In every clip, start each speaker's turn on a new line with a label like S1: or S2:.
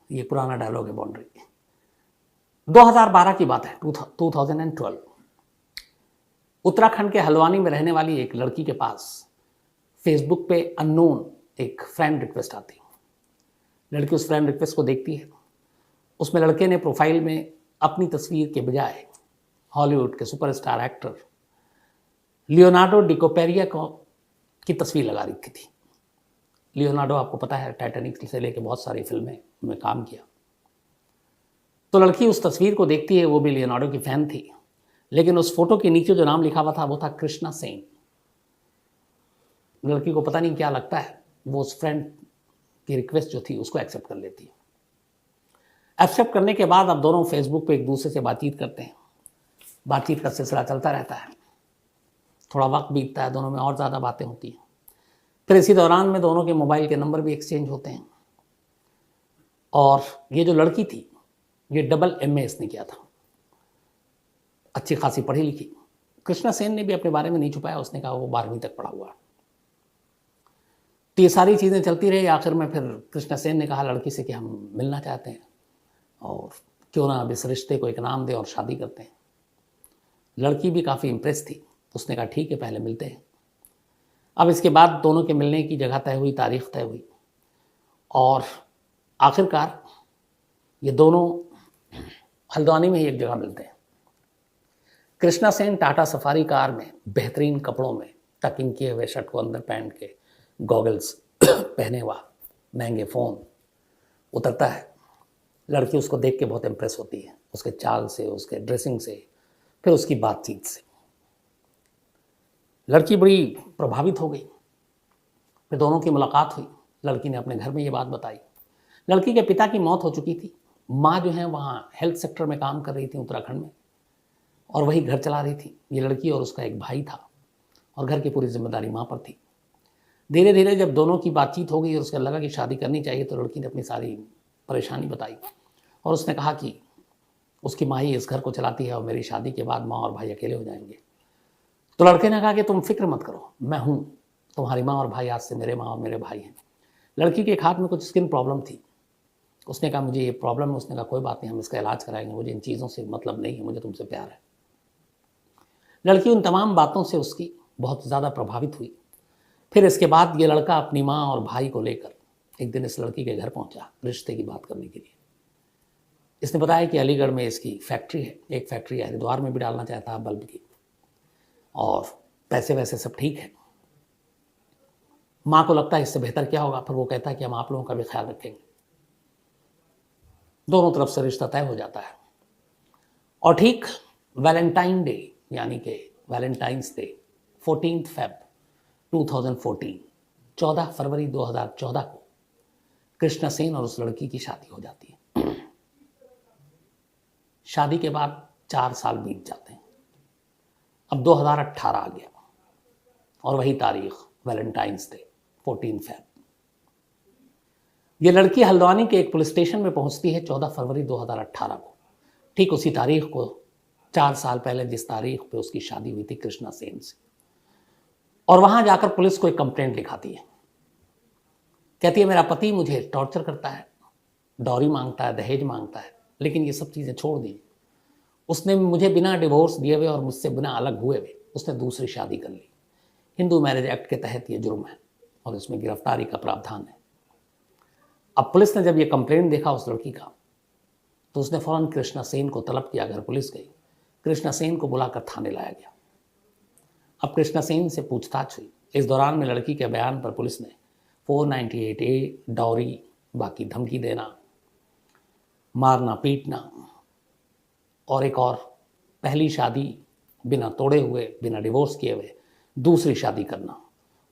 S1: ये पुराना डायलॉग है बाउंड्री। 2012 की बात है, 2012। उत्तराखंड के हल्द्वानी में रहने वाली एक लड़की के पास फेसबुक पे अननोन एक फ्रेंड रिक्वेस्ट आती। लड़की उस फ्रेंड रिक्वेस्ट को देखती है। उसमें लड़के ने प्रोफाइल में अपनी तस्वीर के बजाय हॉलीवुड के सुपरस्टार एक्टर लियोनार्डो डिकैप्रियो की तस्वीर लगा रखी थी। लियोनार्डो आपको पता है टाइटैनिक से लेकर बहुत सारी फिल्में में काम किया। तो लड़की उस तस्वीर को देखती है, वो भी लियोनार्डो की फैन थी, लेकिन उस फोटो के नीचे जो नाम लिखा हुआ था वो था कृष्णा सेन। लड़की को पता नहीं क्या लगता है, वो उस फ्रेंड की रिक्वेस्ट जो थी उसको एक्सेप्ट कर लेती है। एक्सेप्ट करने के बाद अब दोनों फेसबुक पे एक दूसरे से बातचीत करते हैं। बातचीत का सिलसिला चलता रहता है, थोड़ा वक्त बीतता है, दोनों में और ज़्यादा बातें होती हैं। फिर इसी दौरान में दोनों के मोबाइल के नंबर भी एक्सचेंज होते हैं। और ये जो लड़की थी ये AA इसने किया था, अच्छी खासी पढ़ी लिखी। कृष्णा सेन ने भी अपने बारे में नहीं छुपाया, उसने कहा वो 12वीं तक पढ़ा हुआ। तो ये सारी चीज़ें चलती रही। आखिर में फिर कृष्णा सेन ने कहा लड़की से कि हम मिलना चाहते हैं और क्यों ना अब इस रिश्ते को एक नाम दें और शादी करते हैं। लड़की भी काफ़ी इम्प्रेस थी, उसने कहा ठीक है पहले मिलते हैं। अब इसके बाद दोनों के मिलने की जगह तय हुई, तारीख तय हुई और आखिरकार ये दोनों हल्द्वानी में ही एक जगह मिलते हैं। कृष्णा सेन टाटा सफारी कार में बेहतरीन कपड़ों में टकिंग किए हुए शर्ट को अंदर पहन के गॉगल्स पहने हुआ, महंगे फ़ोन उतरता है। लड़की उसको देख के बहुत इम्प्रेस होती है, उसके चाल से, उसके ड्रेसिंग से, फिर उसकी बातचीत से। लड़की बड़ी प्रभावित हो गई। फिर दोनों की मुलाकात हुई। लड़की ने अपने घर में ये बात बताई। लड़की के पिता की मौत हो चुकी थी। माँ जो है वहाँ हेल्थ सेक्टर में काम कर रही थी उत्तराखंड में और वही घर चला रही थी। ये लड़की और उसका एक भाई था और घर की पूरी जिम्मेदारी माँ पर थी। धीरे धीरे जब दोनों की बातचीत हो गई और उसका लगा कि शादी करनी चाहिए, तो लड़की ने अपनी सारी परेशानी बताई और उसने कहा कि उसकी माँ ही इस घर को चलाती है और मेरी शादी के बाद माँ और भाई अकेले हो जाएंगे। तो लड़के ने कहा कि तुम फिक्र मत करो, मैं हूँ, तुम्हारी माँ और भाई आज से मेरे माँ और मेरे भाई हैं। लड़की के एक हाथ में कुछ स्किन प्रॉब्लम थी। उसने कहा मुझे ये प्रॉब्लम है। उसने कहा कोई बात नहीं, हम इसका इलाज कराएंगे, मुझे इन चीज़ों से मतलब नहीं है, मुझे तुमसे प्यार है। लड़की उन तमाम बातों से उसकी बहुत ज़्यादा प्रभावित हुई। फिर इसके बाद ये लड़का अपनी माँ और भाई को लेकर एक दिन इस लड़की के घर पहुंचा रिश्ते की बात करने के लिए। इसने बताया कि अलीगढ़ में इसकी फैक्ट्री है, एक फैक्ट्री है, हरिद्वार में भी डालना चाहता है बल्ब की, और पैसे वैसे सब ठीक है। माँ को लगता है इससे बेहतर क्या होगा। फिर वो कहता है कि हम आप लोगों का भी ख्याल रखेंगे। दोनों तरफ से रिश्ता तय हो जाता है और ठीक वैलेंटाइन डे यानी कि वैलेंटाइंस डे 14 फेब 2014, 14 फरवरी 2014 को कृष्णा सेन और उस लड़की की शादी हो जाती है। शादी के बाद 4 साल बीत जाते हैं। अब 2018 आ गया और वही तारीख वैलेंटाइंस डे 14 फेब। ये लड़की हल्द्वानी के एक पुलिस स्टेशन में पहुंचती है 14 फरवरी 2018 को, ठीक उसी तारीख को 4 साल पहले जिस तारीख पे उसकी शादी हुई थी कृष्णा सेन से। और वहां जाकर पुलिस को एक कंप्लेंट लिखाती है। कहती है मेरा पति मुझे टॉर्चर करता है, डॉरी मांगता है, दहेज मांगता है, लेकिन ये सब चीज़ें छोड़ दी। उसने मुझे बिना डिवोर्स दिए हुए और मुझसे बिना अलग हुए हुए उसने दूसरी शादी कर ली। हिंदू मैरिज एक्ट के तहत ये जुर्म है और इसमें गिरफ्तारी का प्रावधान है। अब पुलिस ने जब ये कंप्लेंट देखा उस लड़की का, तो उसने फ़ौरन कृष्णा सेन को तलब किया। घर पुलिस गई, कृष्णा सेन को बुलाकर थाने लाया गया। अब कृष्णा सेन से पूछताछ हुई। इस दौरान में लड़की के बयान पर पुलिस ने 498A डॉरी, बाकी धमकी देना, मारना पीटना और एक और पहली शादी बिना तोड़े हुए, बिना डिवोर्स किए हुए दूसरी शादी करना,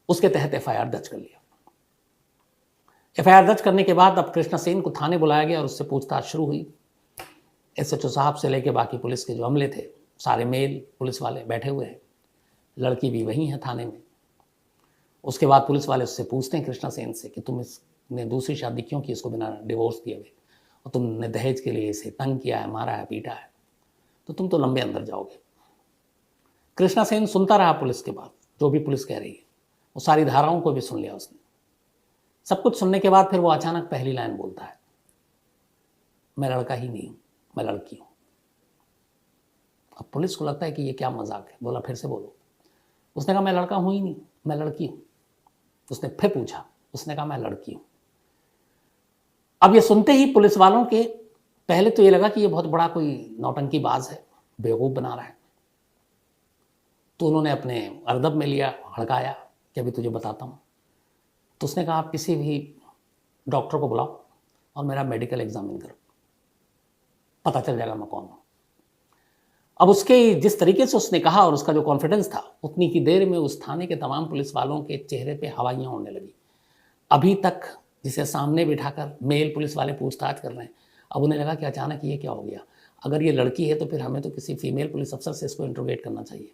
S1: उसके तहत FIR दर्ज कर लिया। FIR दर्ज करने के बाद अब कृष्णा सेन को थाने बुलाया गया और उससे पूछताछ शुरू हुई। SHO साहब से लेके बाकी पुलिस के जो अमले थे, सारे मेल पुलिस वाले बैठे हुए हैं। लड़की भी वहीं है थाने में। उसके बाद पुलिस वाले उससे पूछते हैं कृष्णा सेन से कि तुम इसने दूसरी शादी क्यों की इसको बिना डिवोर्स दिए हुए, और तुमने दहेज के लिए इसे तंग किया है, मारा है, पीटा है, तो तुम तो लंबे अंदर जाओगे। कृष्णा सेन सुनता रहा पुलिस के बाद जो भी पुलिस कह रही है, वो सारी धाराओं को भी सुन लिया उसने। सब कुछ सुनने के बाद फिर वो अचानक पहली लाइन बोलता है, मैं लड़का ही नहीं हूँ, मैं लड़की हूँ। अब पुलिस को लगता है कि ये क्या मजाक है, बोला फिर से बोलो। उसने कहा मैं लड़का हूँ ही नहीं, मैं लड़की हूँ। उसने फिर पूछा, उसने कहा मैं लड़की हूँ। अब ये सुनते ही पुलिस वालों के पहले तो ये लगा कि ये बहुत बड़ा कोई नौटंकीबाज है, बेवकूफ़ बना रहा है। तो उन्होंने अपने अरदब में लिया, हड़काया कि अभी तुझे बताता हूँ। तो उसने कहा आप किसी भी डॉक्टर को बुलाओ और मेरा मेडिकल एग्जामिन करो, पता चल जाएगा मैं कौन हूँ। अब उसके जिस तरीके से उसने कहा और उसका जो कॉन्फिडेंस था, उतनी ही देर में उस थाने के तमाम पुलिस वालों के चेहरे पे हवाइयाँ उड़ने लगी। अभी तक जिसे सामने बिठाकर मेल पुलिस वाले पूछताछ कर रहे हैं, अब उन्हें लगा कि अचानक ये क्या हो गया। अगर ये लड़की है तो फिर हमें तो किसी फीमेल पुलिस अफसर से इसको इंट्रोगेट करना चाहिए।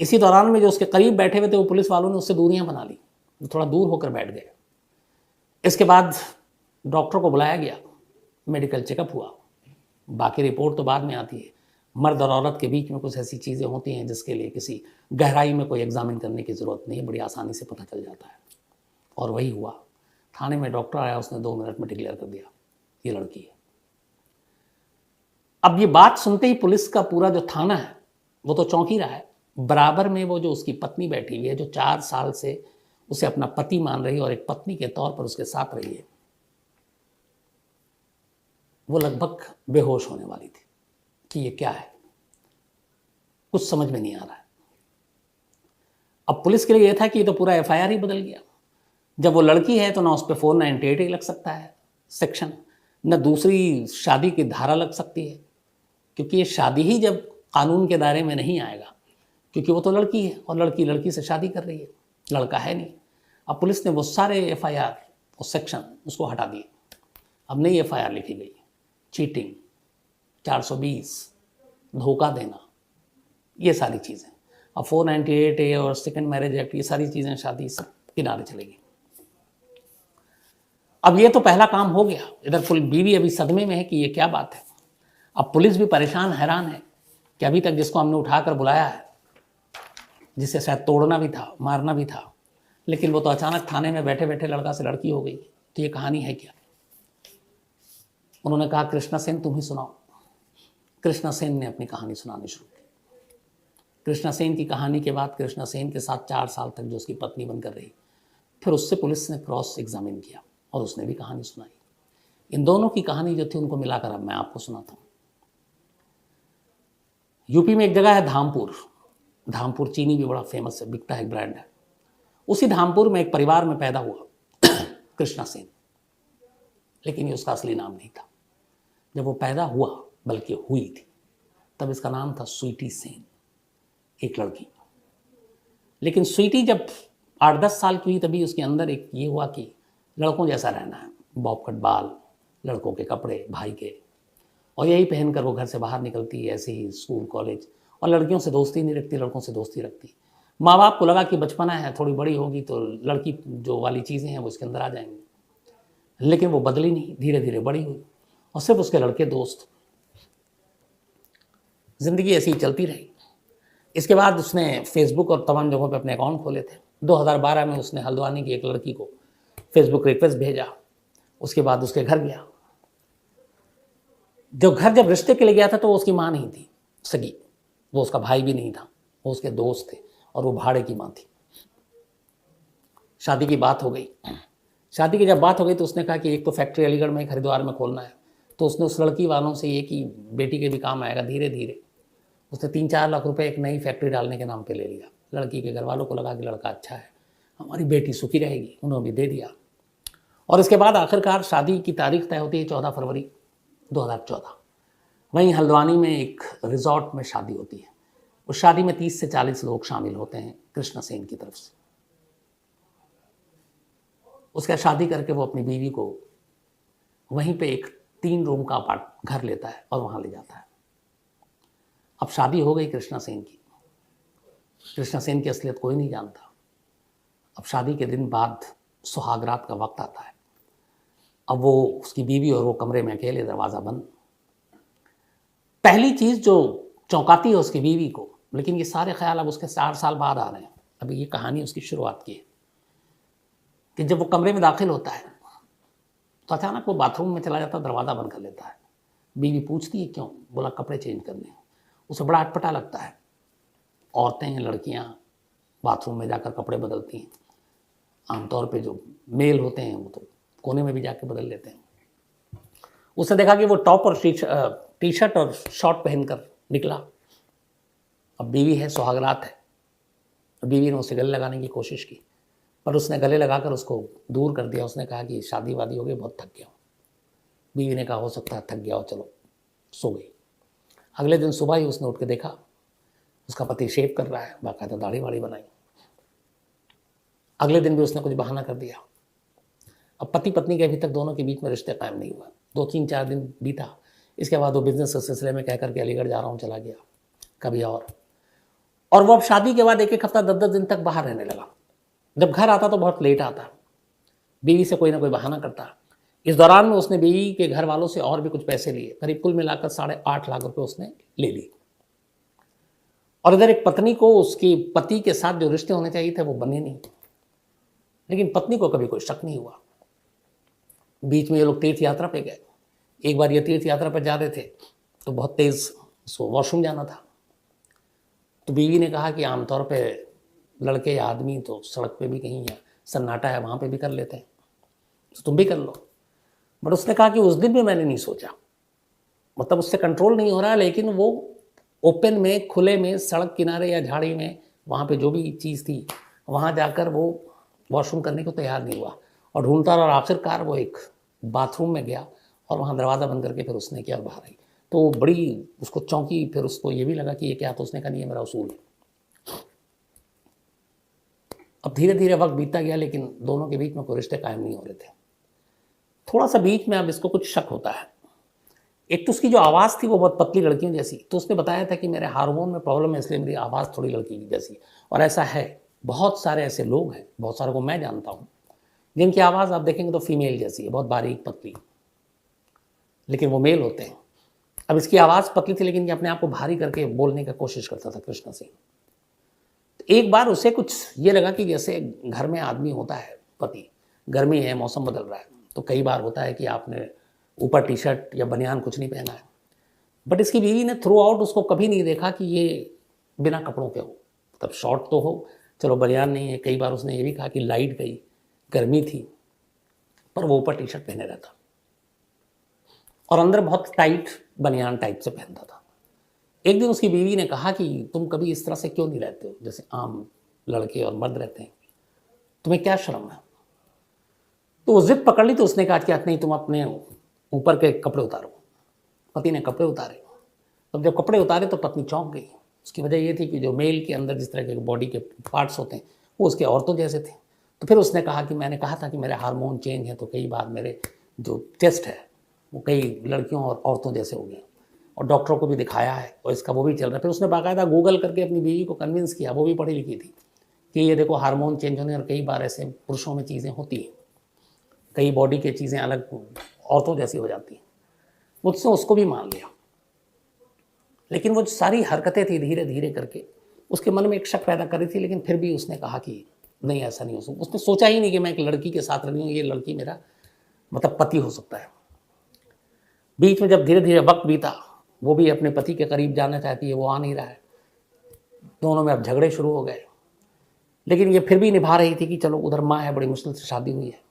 S1: इसी दौरान में जो उसके करीब बैठे हुए थे वो पुलिस वालों ने उससे दूरियां बना ली, थोड़ा दूर होकर बैठ गए। इसके बाद डॉक्टर को बुलाया गया, मेडिकल चेकअप हुआ। बाकी रिपोर्ट तो बाद में आती है। मर्द और औरत के बीच में कुछ ऐसी चीज़ें होती हैं जिसके लिए किसी गहराई में कोई एग्जामिन करने की ज़रूरत नहीं है, बड़ी आसानी से पता चल जाता है। और वही हुआ। थाने में डॉक्टर आया, उसने 2 मिनट में डिक्लेयर कर दिया ये लड़की है। अब ये बात सुनते ही पुलिस का पूरा जो थाना है वो तो चौंक ही रहा है। बराबर में वो जो उसकी पत्नी बैठी हुई है, जो 4 साल से उसे अपना पति मान रही है और एक पत्नी के तौर पर उसके साथ रही है, वो लगभग बेहोश होने वाली थी कि ये क्या है, कुछ समझ में नहीं आ रहा है। अब पुलिस के लिए यह था कि ये तो पूरा एफआईआर ही बदल गया। जब वो लड़की है तो ना उस पर 498 ही लग सकता है सेक्शन, न दूसरी शादी की धारा लग सकती है, क्योंकि ये शादी ही जब कानून के दायरे में नहीं आएगा, क्योंकि वो तो लड़की है और लड़की लड़की से शादी कर रही है, लड़का है नहीं। अब पुलिस ने वो सारे एफआईआर और सेक्शन उसको हटा दिए। अब नई एफआईआर लिखी गई, चीटिंग, 420, धोखा देना, ये सारी चीज़ें। अब 498A और सेकेंड मैरिज एक्ट, ये सारी चीज़ें शादी सब किनारे चलेगी। अब ये तो पहला काम हो गया। इधर फुल बीवी अभी सदमे में है कि ये क्या बात है। अब पुलिस भी परेशान हैरान है कि अभी तक जिसको हमने उठाकर बुलाया है, जिसे शायद तोड़ना भी था, मारना भी था, लेकिन वो तो अचानक थाने में बैठे बैठे लड़का से लड़की हो गई। तो ये कहानी है क्या? उन्होंने कहा कृष्णा सेन तुम ही सुनाओ। कृष्णा सेन ने अपनी कहानी सुनानी शुरू की। कृष्णा सेन की कहानी के बाद कृष्णा सेन के साथ 4 साल तक जो उसकी पत्नी बनकर रही, फिर उससे पुलिस ने क्रॉस एग्जामिन किया और उसने भी कहानी सुनाई। इन दोनों की कहानी जो थी उनको मिलाकर अब मैं आपको सुनाता हूँ। यूपी में एक जगह है धामपुर। धामपुर चीनी भी बड़ा फेमस है, बिकता है, ब्रांड है। उसी धामपुर में एक परिवार में पैदा हुआ कृष्णा सेन, लेकिन ये उसका असली नाम नहीं था। जब वो पैदा हुआ, बल्कि हुई थी, तब इसका नाम था स्वीटी सेन, एक लड़की। लेकिन स्वीटी जब 8-10 साल की हुई तभी उसके अंदर एक ये हुआ कि लड़कों जैसा रहना है, बॉब कट बाल, लड़कों के कपड़े भाई के, और यही पहनकर वो घर से बाहर निकलती है, ऐसे ही स्कूल कॉलेज, और लड़कियों से दोस्ती नहीं रखती, लड़कों से दोस्ती रखती। माँ बाप को लगा कि बचपना है, थोड़ी बड़ी होगी तो लड़की जो वाली चीज़ें हैं वो इसके अंदर आ जाएंगी, लेकिन वो बदली नहीं, धीरे धीरे बड़ी हुई और सिर्फ उसके लड़के दोस्त। ज़िंदगी ऐसी ही चलती रही। इसके बाद उसने फेसबुक और तमाम जगहों पे अपने अकाउंट खोले थे। 2012 में उसने हल्द्वानी की एक लड़की को फेसबुक रिक्वेस्ट भेजा। उसके बाद उसके घर गया। जब रिश्ते के लिए गया था तो वो उसकी माँ नहीं थी सगी, वो उसका भाई भी नहीं था, वो उसके दोस्त थे और वो भाड़े की माँ थी। शादी की बात हो गई। शादी की जब बात हो गई तो उसने कहा कि एक तो फैक्ट्री अलीगढ़ में, हरिद्वार में खोलना है। तो उसने उस लड़की वालों से ये कि बेटी के भी काम आएगा, धीरे धीरे उसने 3-4 लाख रुपए एक नई फैक्ट्री डालने के नाम पे ले लिया। लड़की के घर वालों को लगा कि लड़का अच्छा है, हमारी बेटी सुखी रहेगी, उन्होंने भी दे दिया। और इसके बाद आखिरकार शादी की तारीख तय होती है 14 फरवरी 2014। वहीं हल्द्वानी में एक रिजॉर्ट में शादी होती है। उस शादी में 30 से 40 लोग शामिल होते हैं कृष्णा सेन की तरफ से। उसका शादी करके वो अपनी बीवी को वहीं पे एक 3 रूम का घर लेता है और वहाँ ले जाता है। अब शादी हो गई कृष्णा सेन की। कृष्णा सेन की असलियत कोई नहीं जानता। अब शादी के दिन बाद सुहागरात का वक्त आता है। अब वो, उसकी बीवी और वो कमरे में अकेले, दरवाज़ा बंद। पहली चीज़ जो चौंकाती है उसकी बीवी को, लेकिन ये सारे ख्याल अब उसके 4 साल बाद आ रहे हैं, अभी ये कहानी उसकी शुरुआत की है, कि जब वो कमरे में दाखिल होता है तो अचानक वो बाथरूम में चला जाता है, दरवाज़ा बंद कर लेता है। बीवी पूछती है क्यों, बोला कपड़े चेंज करने। उसे बड़ा अटपटा लगता है, औरतें लड़कियां बाथरूम में जाकर कपड़े बदलती हैं, आमतौर पे जो मेल होते हैं वो तो कोने में भी जाके बदल लेते हैं। उसने देखा कि वो टॉप और टी शर्ट और शॉर्ट पहनकर निकला। अब बीवी है, सुहागरात है। बीवी ने उसे गले लगाने की कोशिश की, पर उसने गले लगाकर उसको दूर कर दिया। उसने कहा कि शादी वादी हो गई, बहुत थक गया हूँ। बीवी ने कहा हो सकता है थक गया हो, चलो सो गई। अगले दिन सुबह ही उसने उठ के देखा उसका पति शेव कर रहा है, बाकायदा दाढ़ी वाड़ी बनाई। अगले दिन भी उसने कुछ बहाना कर दिया। अब पति पत्नी के अभी तक दोनों के बीच में रिश्ते कायम नहीं हुआ। 2-3-4 दिन बीता, इसके बाद वो बिजनेस के सिलसिले में कहकर के अलीगढ़ जा रहा हूँ चला गया, कभी और वो अब शादी के बाद 1-1 हफ्ता 10-10 दिन तक बाहर रहने लगा। जब घर आता तो बहुत लेट आता, बीवी से कोई ना कोई बहाना करता। इस दौरान में उसने बीवी के घर वालों से और भी कुछ पैसे लिए, करीब कुल मिलाकर 8.5 लाख रुपए उसने ले लिए। और इधर एक पत्नी को उसके पति के साथ जो रिश्ते होने चाहिए थे वो बने नहीं, लेकिन पत्नी को कभी कोई शक नहीं हुआ। बीच में ये लोग तीर्थ यात्रा पे गए। एक बार ये तीर्थ यात्रा पर जा रहे थे तो बहुत तेज उसको वॉशरूम जाना था। तो बीवी ने कहा कि आमतौर पे लड़के या आदमी तो सड़क पे भी कहीं या सन्नाटा है वहाँ पे भी कर लेते हैं, तो तुम भी कर लो। बट उसने कहा कि उस दिन भी मैंने नहीं सोचा, मतलब उससे कंट्रोल नहीं हो रहा, लेकिन वो ओपन में, खुले में, सड़क किनारे या झाड़ी में, वहाँ पे जो भी चीज़ थी वहाँ जाकर वो वॉशरूम करने को तैयार नहीं हुआ। और ढूंढता रहा, और आखिरकार वो एक बाथरूम में गया और वहाँ दरवाज़ा बंद करके फिर उसने किया और बाहर आई। तो बड़ी उसको चौंकी, फिर उसको ये भी लगा कि ये क्या। तो उसने कहा नहीं, ये मेरा उसूल है। अब धीरे धीरे वक्त बीतता गया, लेकिन दोनों के बीच में कोई रिश्ते कायम नहीं हो रहे थे। थोड़ा सा बीच में अब इसको कुछ शक होता है। एक तो उसकी जो आवाज़ थी वो बहुत पतली लड़कियों जैसी, तो उसने बताया था कि मेरे हार्मोन में प्रॉब्लम है, इसलिए मेरी आवाज़ थोड़ी लड़की की जैसी। और ऐसा है, बहुत सारे ऐसे लोग हैं, बहुत सारे को मैं जानता हूँ, जिनकी आवाज़ आप देखेंगे तो फीमेल जैसी है, बहुत बारीक पतली, लेकिन वो मेल होते हैं। अब इसकी आवाज़ पतली थी, लेकिन ये अपने आप को भारी करके बोलने की कोशिश करता था कृष्णा सिंह। तो एक बार उसे कुछ ये लगा कि जैसे घर में आदमी होता है, पति, गर्मी है, मौसम बदल रहा है, तो कई बार होता है कि आपने ऊपर टी शर्ट या बनियान कुछ नहीं पहना है। बट इसकी बीवी ने थ्रू आउट उसको कभी नहीं देखा कि ये बिना कपड़ों के हो, तब शॉर्ट तो हो, चलो बनियान नहीं है। कई बार उसने ये भी कहा कि लाइट गई, गर्मी थी, पर वो ऊपर टी शर्ट पहने रहता और अंदर बहुत टाइट बनियान टाइप से पहनता था। एक दिन उसकी बीवी ने कहा कि तुम कभी इस तरह से क्यों नहीं रहते हो जैसे आम लड़के और मर्द रहते हैं, तुम्हें क्या शर्म है। तो वो जिद पकड़ ली, तो उसने कहा कि नहीं, तुम अपने ऊपर के कपड़े उतारो। पति ने कपड़े उतारे। तब जब कपड़े उतारे तो पत्नी चौंक गई। उसकी वजह ये थी कि जो मेल के अंदर जिस तरह के बॉडी के पार्ट्स होते हैं वो उसके औरतों जैसे थे। तो फिर उसने कहा कि मैंने कहा था कि मेरे हार्मोन चेंज है, तो कई बार मेरे जो चेस्ट है वो कई लड़कियों और औरतों जैसे हो गए, और डॉक्टरों को भी दिखाया है और इसका वो भी चल रहा है। फिर उसने बाकायदा गूगल करके अपनी बीवी को कन्विंस किया, वो भी पढ़ी लिखी थी, कि ये देखो हार्मोन चेंज होने और कई बार ऐसे पुरुषों में चीज़ें होती हैं, कई बॉडी के चीज़ें अलग औरतों जैसी हो जाती हैं। मुझसे उसको भी मान लिया, लेकिन वो सारी हरकतें थी धीरे धीरे करके उसके मन में एक शक पैदा कर रही थी। लेकिन फिर भी उसने कहा कि नहीं, ऐसा नहीं हो सकता। उसने सोचा ही नहीं कि मैं एक लड़की के साथ रही हूँ, ये लड़की मेरा मतलब पति हो सकता है। बीच में जब धीरे धीरे वक्त बीता, वो भी अपने पति के करीब जाना चाहती है, वो आ नहीं रहा है। दोनों में अब झगड़े शुरू हो गए, लेकिन ये फिर भी निभा रही थी कि चलो, उधर माँ है, बड़ी मुश्किल से शादी हुई है।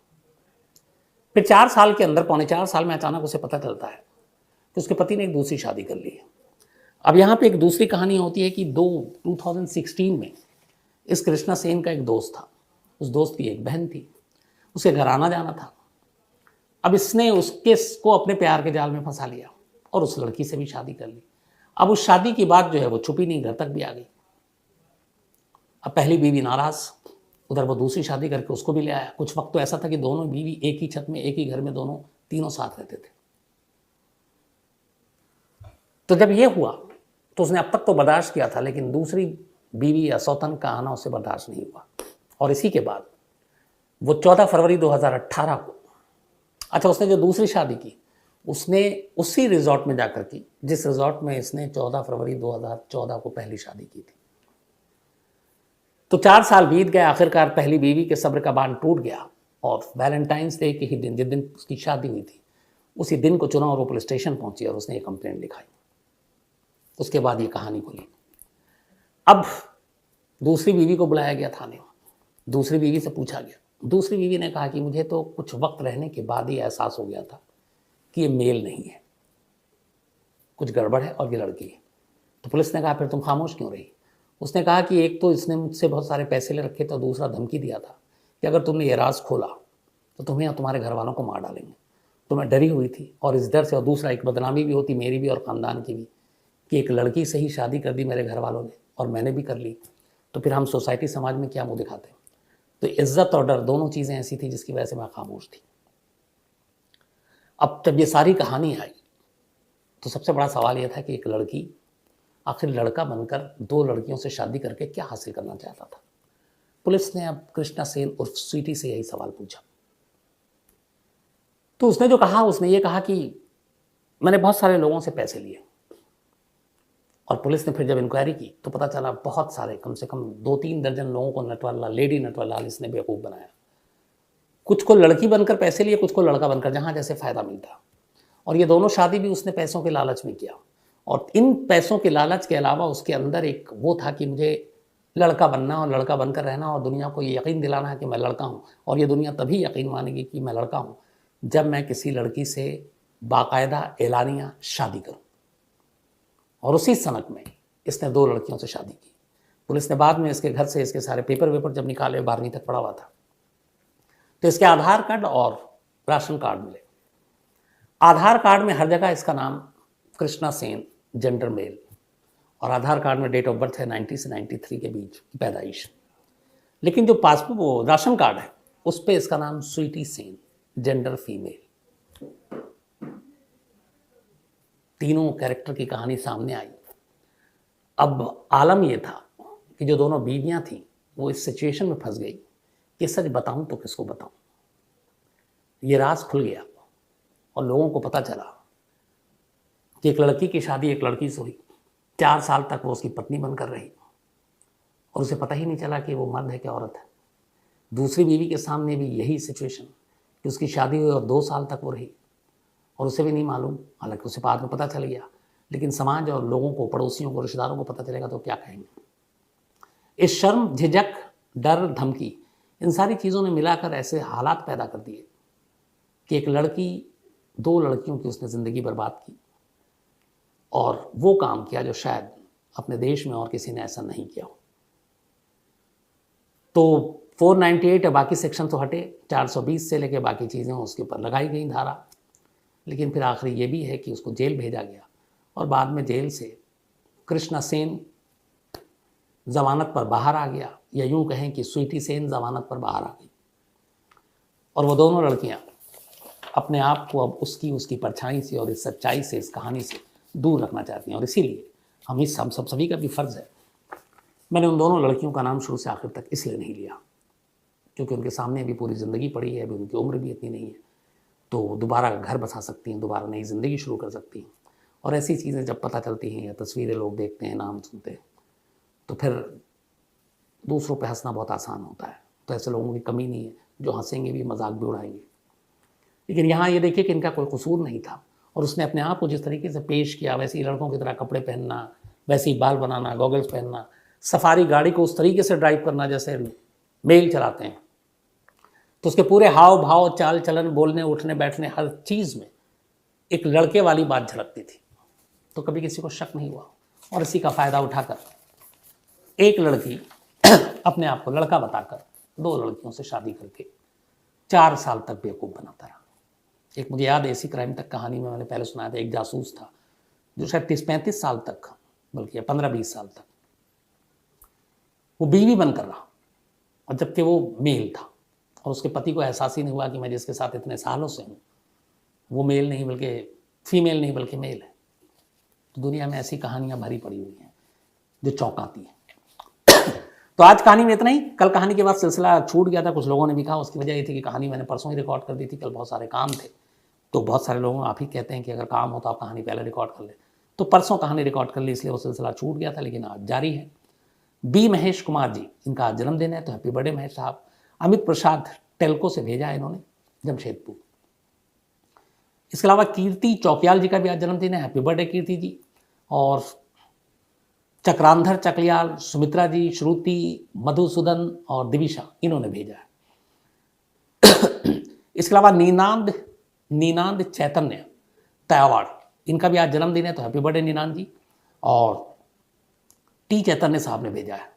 S1: फिर 4 साल के अंदर, पौने 4 साल में अचानक उसे पता चलता है कि उसके पति ने एक दूसरी शादी कर ली है। अब यहाँ पे एक दूसरी कहानी होती है कि 2016 में इस कृष्णा सेन का एक दोस्त था, उस दोस्त की एक बहन थी, उसे घर आना जाना था। अब इसने उसको अपने प्यार के जाल में फंसा लिया और उस लड़की से भी शादी कर ली। अब उस शादी की बात जो है वो छुपी नहीं, घर तक भी आ गई। अब पहली बीवी नाराज, उधर वो दूसरी शादी करके उसको भी ले आया। कुछ वक्त तो ऐसा था कि दोनों बीवी एक ही छत में, एक ही घर में, दोनों तीनों साथ रहते थे। तो जब ये हुआ तो उसने अब तक तो बर्दाश्त किया था, लेकिन दूसरी बीवी या सौतन का आना उसे बर्दाश्त नहीं हुआ। और इसी के बाद वो 14 फरवरी 2018 को, अच्छा, उसने जो दूसरी शादी की उसने उसी रिजॉर्ट में जाकर की जिस रिजॉर्ट में इसने 14 फरवरी 2014 को पहली शादी की थी। तो 4 साल बीत गए। आखिरकार पहली बीवी के सब्र का बांध टूट गया और वैलेंटाइंस डे के ही दिन, जिस दिन उसकी शादी हुई थी, उसी दिन को चुना और वो पुलिस स्टेशन पहुंची और उसने ये कंप्लेंट लिखाई। उसके बाद ये कहानी खुली। अब दूसरी बीवी को बुलाया गया थाने में, दूसरी बीवी से पूछा गया। दूसरी बीवी ने कहा कि मुझे तो कुछ वक्त रहने के बाद ही एहसास हो गया था कि ये मेल नहीं है, कुछ गड़बड़ है और ये लड़की है। तो पुलिस ने कहा फिर तुम खामोश क्यों रही? उसने कहा कि एक तो इसने मुझसे बहुत सारे पैसे ले रखे थे, दूसरा धमकी दिया था कि अगर तुमने ये राज खोला तो तुम्हें और तुम्हारे घर वालों को मार डालेंगे। तो मैं डरी हुई थी और इस डर से, और दूसरा एक बदनामी भी होती मेरी भी और ख़ानदान की भी कि एक लड़की से ही शादी कर दी मेरे घर वालों ने और मैंने भी कर ली, तो फिर हम सोसाइटी समाज में क्या मुँह दिखाते। तो इज्जत और डर दोनों चीज़ें ऐसी थी जिसकी वजह से मैं खामोश थी। अब जब ये सारी कहानी आई तो सबसे बड़ा सवाल यह था कि एक लड़की आखिर लड़का बनकर दो लड़कियों से शादी करके क्या हासिल करना चाहता था। पुलिस ने अब कृष्णा सेन उर्फ स्वीटी से यही सवाल पूछा। तो उसने जो कहा, उसने ये कहा कि मैंने बहुत सारे लोगों से पैसे लिए। और पुलिस ने फिर जब इंक्वायरी की तो पता चला बहुत सारे, कम से कम 2-3 दर्जन लोगों को नटवाला, लेडी नटवाला इसने बेवकूफ़ बनाया। कुछ को लड़की बनकर पैसे लिए, कुछ को लड़का बनकर, जहाँ जैसे फ़ायदा मिलता। और ये दोनों शादी भी उसने पैसों के लालच में किया। और इन पैसों के लालच के अलावा उसके अंदर एक वो था कि मुझे लड़का बनना और लड़का बनकर रहना और दुनिया को ये यकीन दिलाना है कि मैं लड़का हूँ। और ये दुनिया तभी यकीन मानेगी कि मैं लड़का हूँ जब मैं किसी लड़की से बाकायदा एलानिया शादी करूँ। और उसी सनक में इसने 2 लड़कियों से शादी की। पुलिस ने बाद में इसके घर से इसके सारे पेपर वेपर जब निकाले, 12वीं तक पढ़ा हुआ था, तो इसके आधार कार्ड और राशन कार्ड मिले। आधार कार्ड में हर जगह इसका नाम कृष्णा सेन, जेंडर मेल, और आधार कार्ड में डेट ऑफ बर्थ है 90 से 93 के बीच की पैदाइश। लेकिन जो पासपोर्ट, वो राशन कार्ड है, उस पर इसका नाम स्वीटी सेन, जेंडर फीमेल। तीनों कैरेक्टर की कहानी सामने आई। अब आलम यह था कि जो दोनों बीवियां थीं वो इस सिचुएशन में फंस गई कि सच बताऊं तो किसको बताऊं। ये राज खुल गया और लोगों को पता चला कि एक लड़की की शादी एक लड़की से हुई। 4 साल तक वो उसकी पत्नी बनकर रही और उसे पता ही नहीं चला कि वो मर्द है कि औरत है। दूसरी बीवी के सामने भी यही सिचुएशन कि उसकी शादी हुई और 2 साल तक वो रही और उसे भी नहीं मालूम, हालांकि उसे बाद में पता चल गया। लेकिन समाज और लोगों को, पड़ोसियों को, रिश्तेदारों को पता चलेगा तो क्या कहेंगे। इस शर्म, झिझक, डर, धमकी, इन सारी चीज़ों ने मिलाकर ऐसे हालात पैदा कर दिए कि एक लड़की, 2 लड़कियों की उसने ज़िंदगी बर्बाद की और वो काम किया जो शायद अपने देश में और किसी ने ऐसा नहीं किया हो। तो 498 या बाकी सेक्शन तो हटे, 420 से लेके बाकी चीज़ें उसके ऊपर लगाई गई धारा। लेकिन फिर आखिरी ये भी है कि उसको जेल भेजा गया और बाद में जेल से कृष्णा सेन जमानत पर बाहर आ गया, या यूं कहें कि स्वीटी सेन जमानत पर बाहर आ गई। और वो दोनों लड़कियां अपने आप को अब उसकी परछाई से और इस सच्चाई से, इस कहानी से दूर रखना चाहती हैं। और इसीलिए हम सभी का भी फ़र्ज़ है। मैंने उन दोनों लड़कियों का नाम शुरू से आखिर तक इसलिए नहीं लिया क्योंकि उनके सामने अभी पूरी ज़िंदगी पड़ी है, अभी उनकी उम्र भी इतनी नहीं है, तो दोबारा घर बसा सकती हैं, दोबारा नई ज़िंदगी शुरू कर सकती हैं। और ऐसी चीज़ें जब पता चलती हैं या तस्वीरें लोग देखते हैं, नाम सुनते हैं, तो फिर दूसरों पे हंसना बहुत आसान होता है। तो ऐसे लोगों की कमी नहीं है जो हंसेंगे भी, मजाक भी उड़ाएंगे। लेकिन यहाँ ये देखिए कि इनका कोई कसूर नहीं था और उसने अपने आप को जिस तरीके से पेश किया, वैसे ही लड़कों की तरह कपड़े पहनना, वैसे ही बाल बनाना, गॉगल्स पहनना, सफारी गाड़ी को उस तरीके से ड्राइव करना जैसे मेल चलाते हैं, तो उसके पूरे हाव भाव, चाल चलन, बोलने, उठने, बैठने, हर चीज़ में एक लड़के वाली बात झलकती थी। तो कभी किसी को शक नहीं हुआ। और इसी का फ़ायदा उठाकर एक लड़की अपने आप को लड़का बताकर 2 लड़कियों से शादी करके 4 साल तक बेवकूफ़ बनाता रहा। एक मुझे याद है, इसी क्राइम तक कहानी में मैंने पहले सुनाया था, एक जासूस था जो शायद 30-35 साल तक, बल्कि 15-20 साल तक वो बीवी बनकर रहा, और जबकि वो मेल था और उसके पति को एहसास ही नहीं हुआ कि मैं जिसके साथ इतने सालों से हूँ वो मेल नहीं बल्कि फीमेल नहीं बल्कि मेल है। तो दुनिया में ऐसी कहानियाँ भरी पड़ी हुई हैं जो चौंकाती हैं। तो आज कहानी में इतना ही। कल कहानी के बाद सिलसिला छूट गया था, कुछ लोगों ने भी कहा। उसकी वजह ये थी कि कहानी मैंने परसों ही रिकॉर्ड कर दी थी, कल बहुत सारे काम थे। तो बहुत सारे लोगों आप ही कहते हैं कि अगर काम हो तो आप कहानी पहले रिकॉर्ड कर लें, तो परसों कहानी रिकॉर्ड कर ली, इसलिए वो सिलसिला छूट गया था। लेकिन आज जारी है। बी महेश कुमार जी, इनका आज जन्मदिन है, तो हैप्पी बर्थडे महेश साहब। अमित प्रसाद टेल्को से भेजा है इन्होंने, जमशेदपुर। इसके अलावा कीर्ति चौकियाल जी का भी आज जन्मदिन है, हैप्पी बर्थडे कीर्ति जी। और चक्रांधर चकलियाल, सुमित्रा जी, श्रुति, मधुसूदन और दिविशा, इन्होंने भेजा है। इसके अलावा नीनांद चैतन्य तयावाड़, इनका भी आज जन्मदिन है, तो हैप्पी बर्थडे नीनांद जी। और टी चैतन्य साहब ने भेजा है।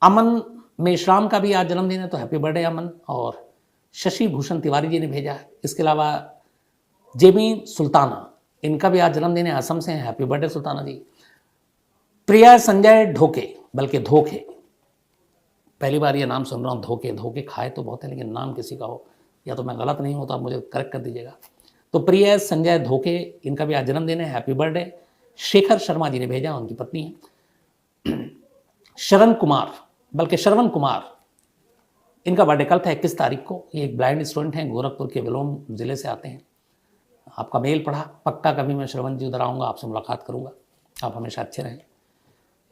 S1: अमन मेश्राम का भी आज जन्मदिन है, तो हैप्पी बर्थडे अमन। और शशि भूषण तिवारी जी ने भेजा है। इसके अलावा जेमी सुल्ताना, इनका भी आज जन्मदिन है, असम से हैं, हैप्पी बर्थडे सुल्ताना जी। प्रिया संजय ढोके, बल्कि धोखे, पहली बार ये नाम सुन रहा हूँ, धोखे खाए तो बहुत है, लेकिन नाम किसी का हो या तो मैं गलत नहीं हूँ तो आप मुझे करेक्ट कर दीजिएगा। तो प्रिया संजय धोखे, इनका भी आज जन्मदिन है, हैप्पी बर्थडे। शेखर शर्मा जी ने भेजा, उनकी पत्नी है। शरण कुमार, इनका बर्थडे कल था 21 तारीख को। ये एक ब्लाइंड स्टूडेंट हैं, गोरखपुर के विलोम जिले से आते हैं। आपका मेल पढ़ा, पक्का कभी मैं श्रवण जी उधर आऊँगा, आपसे मुलाकात करूँगा। आप हमेशा अच्छे रहें।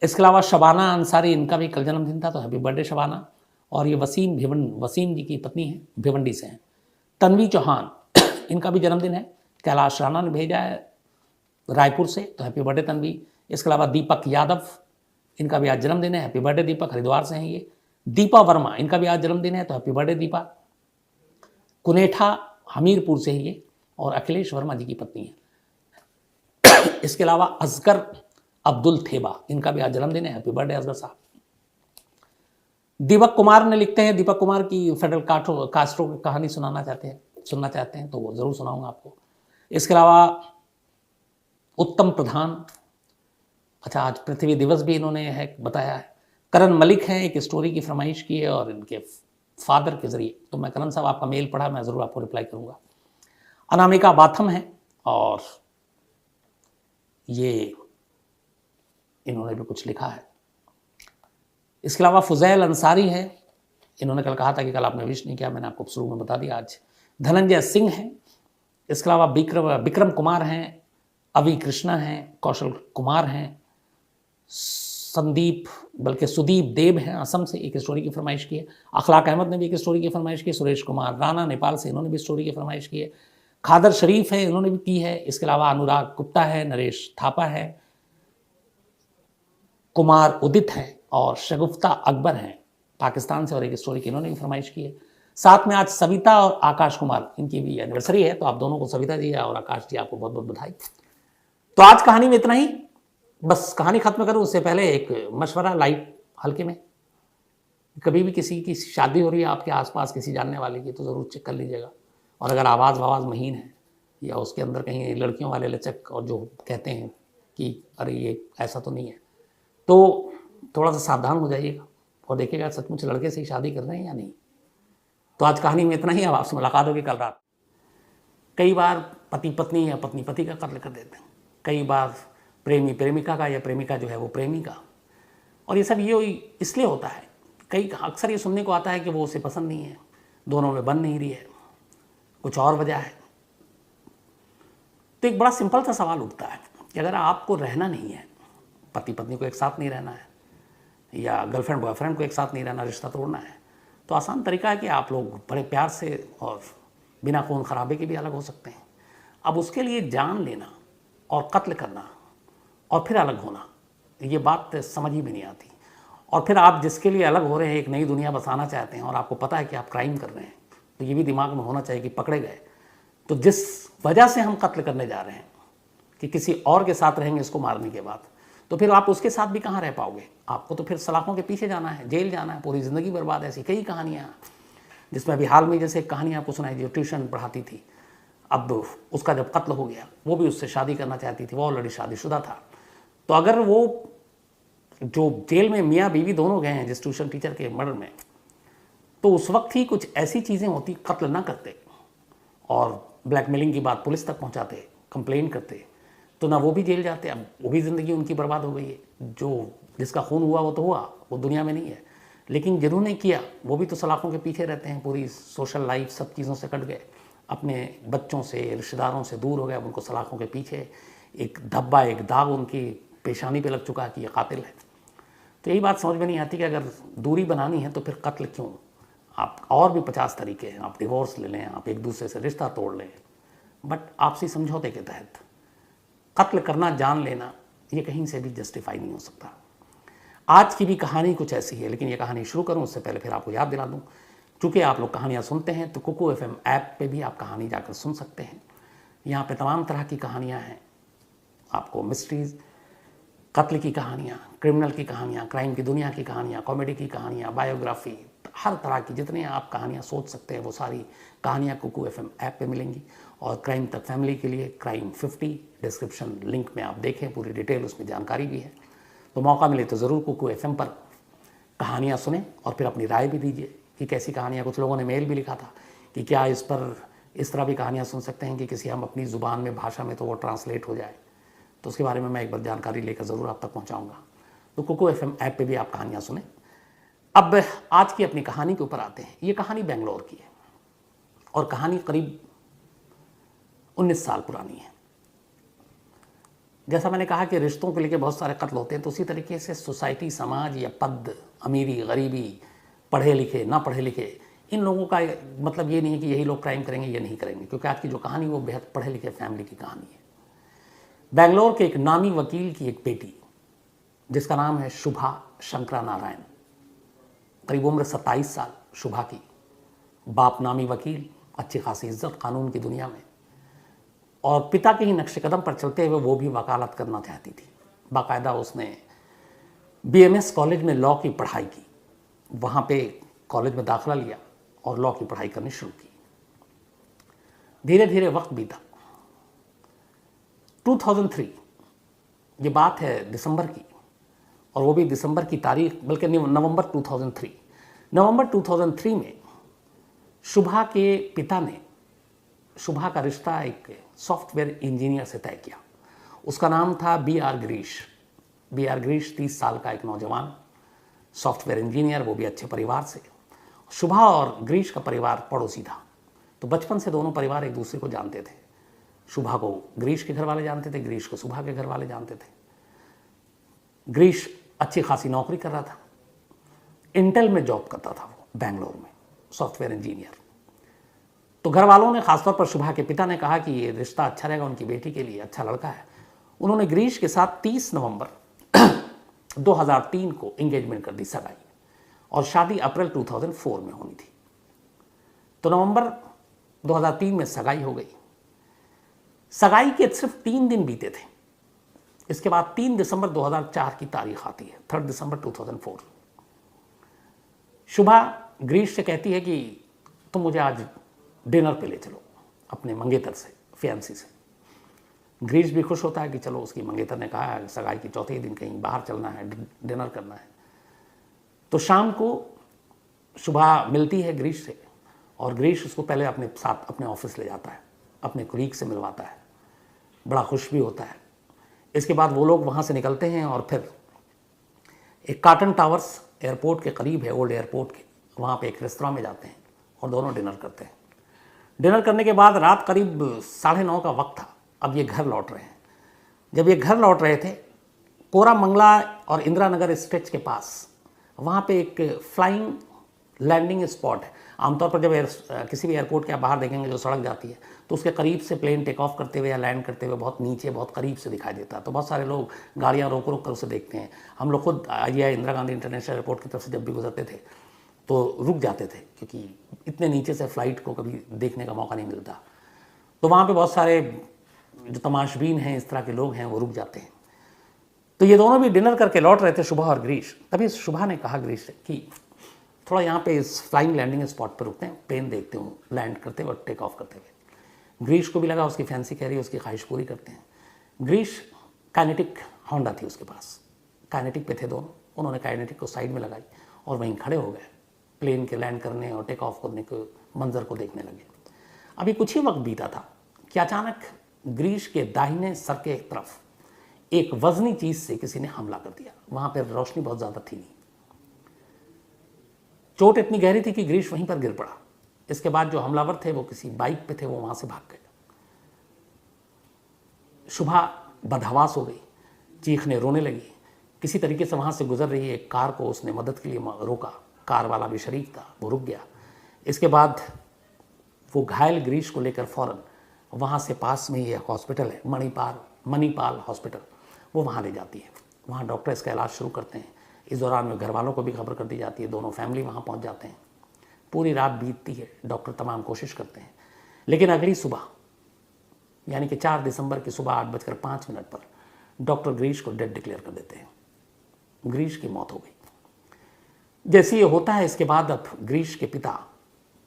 S1: इसके अलावा शबाना अंसारी, इनका भी कल जन्मदिन था, तो हैप्पी बर्थडे शबाना। और ये वसीम जी की पत्नी है, भिवंडी से हैं। तन्वी चौहान, इनका भी जन्मदिन है, कैलाश राणा ने भेजा है रायपुर से, तो हैप्पी बर्थडे तन्वी। इसके अलावा दीपक यादव, इनका भी आज जन्मदिन है, हैप्पी बर्थडे दीपक, हरिद्वार से हैं ये। दीपा वर्मा, इनका भी आज जन्मदिन है, तो हैप्पी बर्थडे दीपा। कुनेठा हमीरपुर से ही ये, और अखिलेश वर्मा जी की पत्नी है। इसके अलावा असगर अब्दुल थेबा, इनका भी आज जन्मदिन है, हैप्पी बर्थडे असगर साहब। दीपक कुमार ने लिखते हैं, दीपक कुमार की फेडरल कास्ट्रो की कहानी सुनना चाहते हैं तो वो जरूर सुनाऊंगा आपको। इसके अलावा उत्तम प्रधान, अच्छा आज पृथ्वी दिवस भी इन्होंने है बताया है। करण मलिक हैं, एक स्टोरी की फरमाइश की है और इनके फादर के जरिए, तो मैं करण साहब आपका मेल पढ़ा, मैं ज़रूर आपको रिप्लाई करूँगा। अनामिका बाथम है, और ये इन्होंने भी कुछ लिखा है। इसके अलावा फुजैल अंसारी है, इन्होंने कल कहा था कि कल आपने विश नहीं किया, मैंने आपको शुरू में बता दिया आज। धनंजय सिंह हैं। इसके अलावा विक्रम कुमार हैं, अवि कृष्णा हैं, कौशल कुमार हैं, सुदीप देव हैं, असम से, एक स्टोरी की फरमाइश की है। अखलाक अहमद ने भी एक स्टोरी की फरमाइश की है। सुरेश कुमार राणा नेपाल से, इन्होंने भी स्टोरी की फरमाइश की है। खादर शरीफ है, इन्होंने भी की है। इसके अलावा अनुराग गुप्ता है, नरेश थापा है, कुमार उदित हैं, और शगुफ्ता अकबर हैं पाकिस्तान से, और एक स्टोरी की इन्होंने भी फरमाइश की है। साथ में आज सविता और आकाश कुमार, इनकी भी एनिवर्सरी है, तो आप दोनों को, सविता जी और आकाश जी, आपको बहुत बहुत बधाई। तो आज कहानी में इतना ही। बस कहानी खत्म करूं उससे पहले एक मशवरा लाइट हल्के में, कभी भी किसी की शादी हो रही है आपके आसपास किसी जानने वाले की, तो ज़रूर चेक कर लीजिएगा। और अगर आवाज़ महीन है या उसके अंदर कहीं लड़कियों वाले लचक और जो कहते हैं कि अरे ये ऐसा तो नहीं है, तो थोड़ा सा सावधान हो जाइएगा और देखिएगा सचमुच लड़के से ही शादी कर रहे हैं या नहीं। तो आज कहानी में इतना ही। अब आपसे मुलाकात होगी कल रात। कई बार पति पत्नी या पत्नी पति का कत्ल कर देते हैं, कई बार प्रेमी प्रेमिका का, या प्रेमिका जो है वो प्रेमी का। और ये सब ये इसलिए होता है, अक्सर ये सुनने को आता है कि वो उसे पसंद नहीं है, दोनों में बन नहीं रही है, कुछ और वजह है। तो एक बड़ा सिंपल सा सवाल उठता है कि अगर आपको रहना नहीं है, पति पत्नी को एक साथ नहीं रहना है, या गर्लफ्रेंड बॉयफ्रेंड को एक साथ नहीं रहना, रिश्ता तोड़ना है, तो आसान तरीका है कि आप लोग बड़े प्यार से और बिना खून खराबे के भी अलग हो सकते हैं। अब उसके लिए जान लेना और कत्ल करना और फिर अलग होना, ये बात समझ ही में नहीं आती। और फिर आप जिसके लिए अलग हो रहे हैं, एक नई दुनिया बसाना चाहते हैं, और आपको पता है कि आप क्राइम कर रहे हैं, तो ये भी दिमाग में होना चाहिए कि पकड़े गए तो जिस वजह से हम कत्ल करने जा रहे हैं कि किसी और के साथ रहेंगे इसको मारने के बाद, तो फिर आप उसके साथ भी कहाँ रह पाओगे। आपको तो फिर सलाखों के पीछे जाना है, जेल जाना है, पूरी ज़िंदगी बर्बाद। ऐसी कई कहानियाँ, जिसमें अभी हाल में जैसे एक कहानी आपको सुनाई, जो ट्यूशन पढ़ाती थी, अब उसका जब कत्ल हो गया, वो भी उससे शादी करना चाहती थी, वो ऑलरेडी शादीशुदा था। तो अगर वो जो जेल में मियाँ बीवी दोनों गए हैं जिस ट्यूशन टीचर के मर्डर में, तो उस वक्त ही कुछ ऐसी चीज़ें होती, कत्ल ना करते और ब्लैकमेलिंग की बात पुलिस तक पहुंचाते, कंप्लेन करते, तो ना वो भी जेल जाते। अब वो भी ज़िंदगी उनकी बर्बाद हो गई है। जो जिसका खून हुआ वो तो हुआ, वो दुनिया में नहीं है, लेकिन जिन्होंने किया वो भी तो सलाखों के पीछे रहते हैं। पूरी सोशल लाइफ सब चीज़ों से कट गए, अपने बच्चों से, रिश्तेदारों से दूर हो गए। अब उनको सलाखों के पीछे एक धब्बा, एक दाग उनकी पेशानी पे लग चुका है कि ये कातिल है। तो यही बात समझ में नहीं आती कि अगर दूरी बनानी है तो फिर कत्ल क्यों। आप और भी 50 तरीके हैं, आप डिवोर्स ले लें, आप एक दूसरे से रिश्ता तोड़ लें, बट आपसी समझौते के तहत कत्ल करना, जान लेना, ये कहीं से भी जस्टिफाई नहीं हो सकता। आज की भी कहानी कुछ ऐसी है, लेकिन ये कहानी शुरू करूं उससे पहले फिर आपको याद दिला दूं, चूँकि आप लोग कहानियाँ सुनते हैं तो कुकू FM ऐप पे भी आप कहानी जाकर सुन सकते हैं। यहाँ पे तमाम तरह की कहानियाँ हैं, आपको मिस्ट्रीज़, कत्ल की कहानियाँ, क्रिमिनल की कहानियाँ, क्राइम की दुनिया की कहानियाँ, कॉमेडी की कहानियाँ, बायोग्राफी, हर तरह की जितने आप कहानियाँ सोच सकते हैं वो सारी कहानियाँ कुकू FM ऐप पे मिलेंगी। और क्राइम तक फैमिली के लिए क्राइम 50 डिस्क्रिप्शन लिंक में आप देखें, पूरी डिटेल उसमें जानकारी भी है। तो मौका मिले तो ज़रूर कुकू FM पर कहानियाँ सुनें और फिर अपनी राय भी दीजिए कि कैसी कहानियाँ। कुछ लोगों ने मेल भी लिखा था कि क्या इस पर इस तरह भी कहानियाँ सुन सकते हैं कि किसी हम अपनी ज़ुबान में, भाषा में, तो वो ट्रांसलेट हो जाए। तो उसके बारे में मैं एक बार जानकारी लेकर ज़रूर आप तक पहुँचाऊँगा। तो कुकू FM ऐप पे भी आप कहानियाँ सुनें। अब आज की अपनी कहानी के ऊपर आते हैं। ये कहानी बेंगलोर की है और कहानी करीब 19 साल पुरानी है। जैसा मैंने कहा कि रिश्तों को लेकर बहुत सारे कत्ल होते हैं, तो उसी तरीके से सोसाइटी, समाज या पद, अमीरी, गरीबी, पढ़े लिखे, ना पढ़े लिखे, इन लोगों का मतलब ये नहीं है कि यही लोग क्राइम करेंगे, ये नहीं करेंगे, क्योंकि आज की जो कहानी वो बेहद पढ़े लिखे फैमिली की कहानी है। बेंगलोर के एक नामी वकील की एक बेटी जिसका नाम है शुभा शंकरा नारायण, करीब उम्र 27 साल शुभा की। बाप नामी वकील, अच्छी खासी इज्जत कानून की दुनिया में, और पिता के ही नक्शे कदम पर चलते हुए वो भी वकालत करना चाहती थी। बाकायदा उसने BMS कॉलेज में लॉ की पढ़ाई की, वहाँ पे कॉलेज में दाखिला लिया और लॉ की पढ़ाई करनी शुरू की। धीरे धीरे वक्त बीता। 2003, ये बात है दिसंबर की, और वो भी दिसंबर की तारीख, बल्कि नवंबर 2003। नवंबर 2003 में शुभा के पिता ने शुभा का रिश्ता एक सॉफ्टवेयर इंजीनियर से तय किया। उसका नाम था BR गिरीश। BR गिरीश 30 साल का एक नौजवान सॉफ्टवेयर इंजीनियर, वो भी अच्छे परिवार से। शुभा और गिरीश का परिवार पड़ोसी था, तो बचपन से दोनों परिवार एक दूसरे को जानते थे। शुभा को गिरीश के घर वाले जानते थे, गिरीश को शुभा के घर वाले जानते थे। गिरीश अच्छी खासी नौकरी कर रहा था, इंटेल में जॉब करता था वो, बेंगलोर में सॉफ्टवेयर इंजीनियर। तो घर वालों ने, खासतौर पर शुभा के पिता ने कहा कि ये रिश्ता अच्छा रहेगा उनकी बेटी के लिए, अच्छा लड़का है। उन्होंने गिरीश के साथ 30 नवंबर 2003 को एंगेजमेंट कर दी, सगाई, और शादी अप्रैल 2004 में होनी थी। तो नवंबर 2003 में सगाई हो गई। सगाई के सिर्फ 3 दिन बीते थे। इसके बाद 3 दिसंबर 2004 की तारीख आती है, 3 दिसंबर 2004। शुभा गिरीश से कहती है कि तुम मुझे आज डिनर पे ले चलो अपने मंगेतर से, फियांसी से। गिरीश भी खुश होता है कि चलो, उसकी मंगेतर ने कहा है सगाई की चौथे दिन कहीं बाहर चलना है, डिनर करना है। तो शाम को शुभा मिलती है गिरीश से, और गिरीश उसको पहले अपने साथ अपने ऑफिस ले जाता है, अपने कोलीग से मिलवाता है, बड़ा खुश भी होता है। इसके बाद वो लोग वहाँ से निकलते हैं और फिर एक कार्टन टावर्स एयरपोर्ट के करीब है, ओल्ड एयरपोर्ट के, वहाँ पे एक रेस्तरां में जाते हैं और दोनों डिनर करते हैं। डिनर करने के बाद रात करीब 9:30 का वक्त था। अब ये घर लौट रहे हैं। जब ये घर लौट रहे थे, कोरामंगला और इंदिरा नगर स्ट्रेच के पास वहाँ पे एक फ्लाइंग लैंडिंग स्पॉट है। आमतौर पर जब किसी भी एयरपोर्ट के आप बाहर देखेंगे जो सड़क जाती है, तो उसके करीब से प्लेन टेक ऑफ करते हुए या लैंड करते हुए बहुत नीचे, बहुत करीब से दिखाई देता है। तो बहुत सारे लोग गाड़ियाँ रोक रोक कर उसे देखते हैं। हम लोग खुद IGI Indira Gandhi international airport की तरफ से जब भी गुजरते थे तो रुक जाते थे, क्योंकि इतने नीचे से फ़्लाइट को कभी देखने का मौका नहीं मिलता। तो वहाँ पे बहुत सारे जो तमाशबीन हैं, इस तरह के लोग हैं, वो रुक जाते हैं। तो ये दोनों भी डिनर करके लौट रहे थे, शुभा और गिरीश। तभी शुभा ने कहा गिरीश से कि थोड़ा यहाँ पे इस फ्लाइंग लैंडिंग स्पॉट पर रुकते हैं, प्लेन देखते हूँ लैंड करते हुए और टेक ऑफ करते हुए। गिरीश को भी लगा उसकी फैंसी कह रही है, उसकी ख्वाहिश पूरी करते हैं। गिरीश काइनेटिक होंडा थी उसके पास, काइनेटिक पे थे दोनों। उन्होंने काइनेटिक को साइड में लगाई और वहीं खड़े हो गए, प्लेन के लैंड करने और टेक ऑफ करने के मंजर को देखने लगे। अभी कुछ ही वक्त बीता था कि अचानक गिरीश के दाहिने सर के तरफ एक वजनी चीज से किसी ने हमला कर दिया। वहां पर रोशनी बहुत ज्यादा थी नहीं। चोट इतनी गहरी थी कि गिरीश वहीं पर गिर पड़ा। इसके बाद जो हमलावर थे वो किसी बाइक पे थे, वो वहां से भाग गए। शुभा बदहवास हो गई, चीखने रोने लगी। किसी तरीके से वहां से गुजर रही एक कार को उसने मदद के लिए रोका। कार वाला भी शरीक था, वो रुक गया। इसके बाद वो घायल गिरीश को लेकर फौरन वहाँ से पास में ही एक हॉस्पिटल है, मणिपाल हॉस्पिटल, वो वहाँ ले जाती है। वहाँ डॉक्टर इसका इलाज शुरू करते हैं। इस दौरान में घर वालों को भी खबर कर दी जाती है, दोनों फैमिली वहाँ पहुँच जाते हैं। पूरी रात बीतती है, डॉक्टर तमाम कोशिश करते हैं, लेकिन अगली सुबह यानी कि 4 दिसंबर की सुबह 8:05 पर डॉक्टर गिरीश को डेड डिक्लेयर कर देते हैं। गिरीश की मौत हो गई। जैसे ये होता है, इसके बाद अब गिरीश के पिता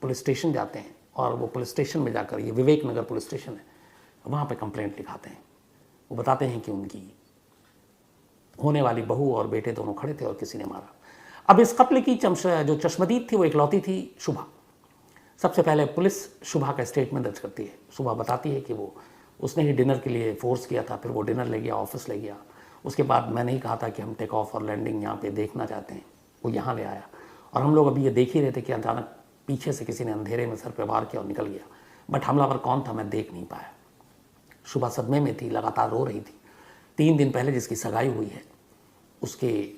S1: पुलिस स्टेशन जाते हैं और वो पुलिस स्टेशन में जाकर, ये विवेक नगर पुलिस स्टेशन है, वहाँ पे कंप्लेंट लिखाते हैं। वो बताते हैं कि उनकी होने वाली बहू और बेटे दोनों खड़े थे और किसी ने मारा। अब इस कत्ल की जो चश्मदीद थी वो इकलौती थी शुभा। सबसे पहले पुलिस शुभा का स्टेटमेंट दर्ज करती है। शुभा बताती है कि उसने ही डिनर के लिए फोर्स किया था, फिर वो डिनर ले गया, ऑफिस ले गया। उसके बाद मैंने ही कहा था कि हम टेक ऑफ और लैंडिंग यहाँ पे देखना चाहते हैं, वो यहाँ ले आया और हम लोग अभी ये देख ही रहे थे कि अचानक पीछे से किसी ने अंधेरे में सर पे वार किया और निकल गया, बट हमलावर कौन था मैं देख नहीं पाया। शुभा सदमे में थी, लगातार रो रही थी। 3 दिन पहले जिसकी सगाई हुई है, उसके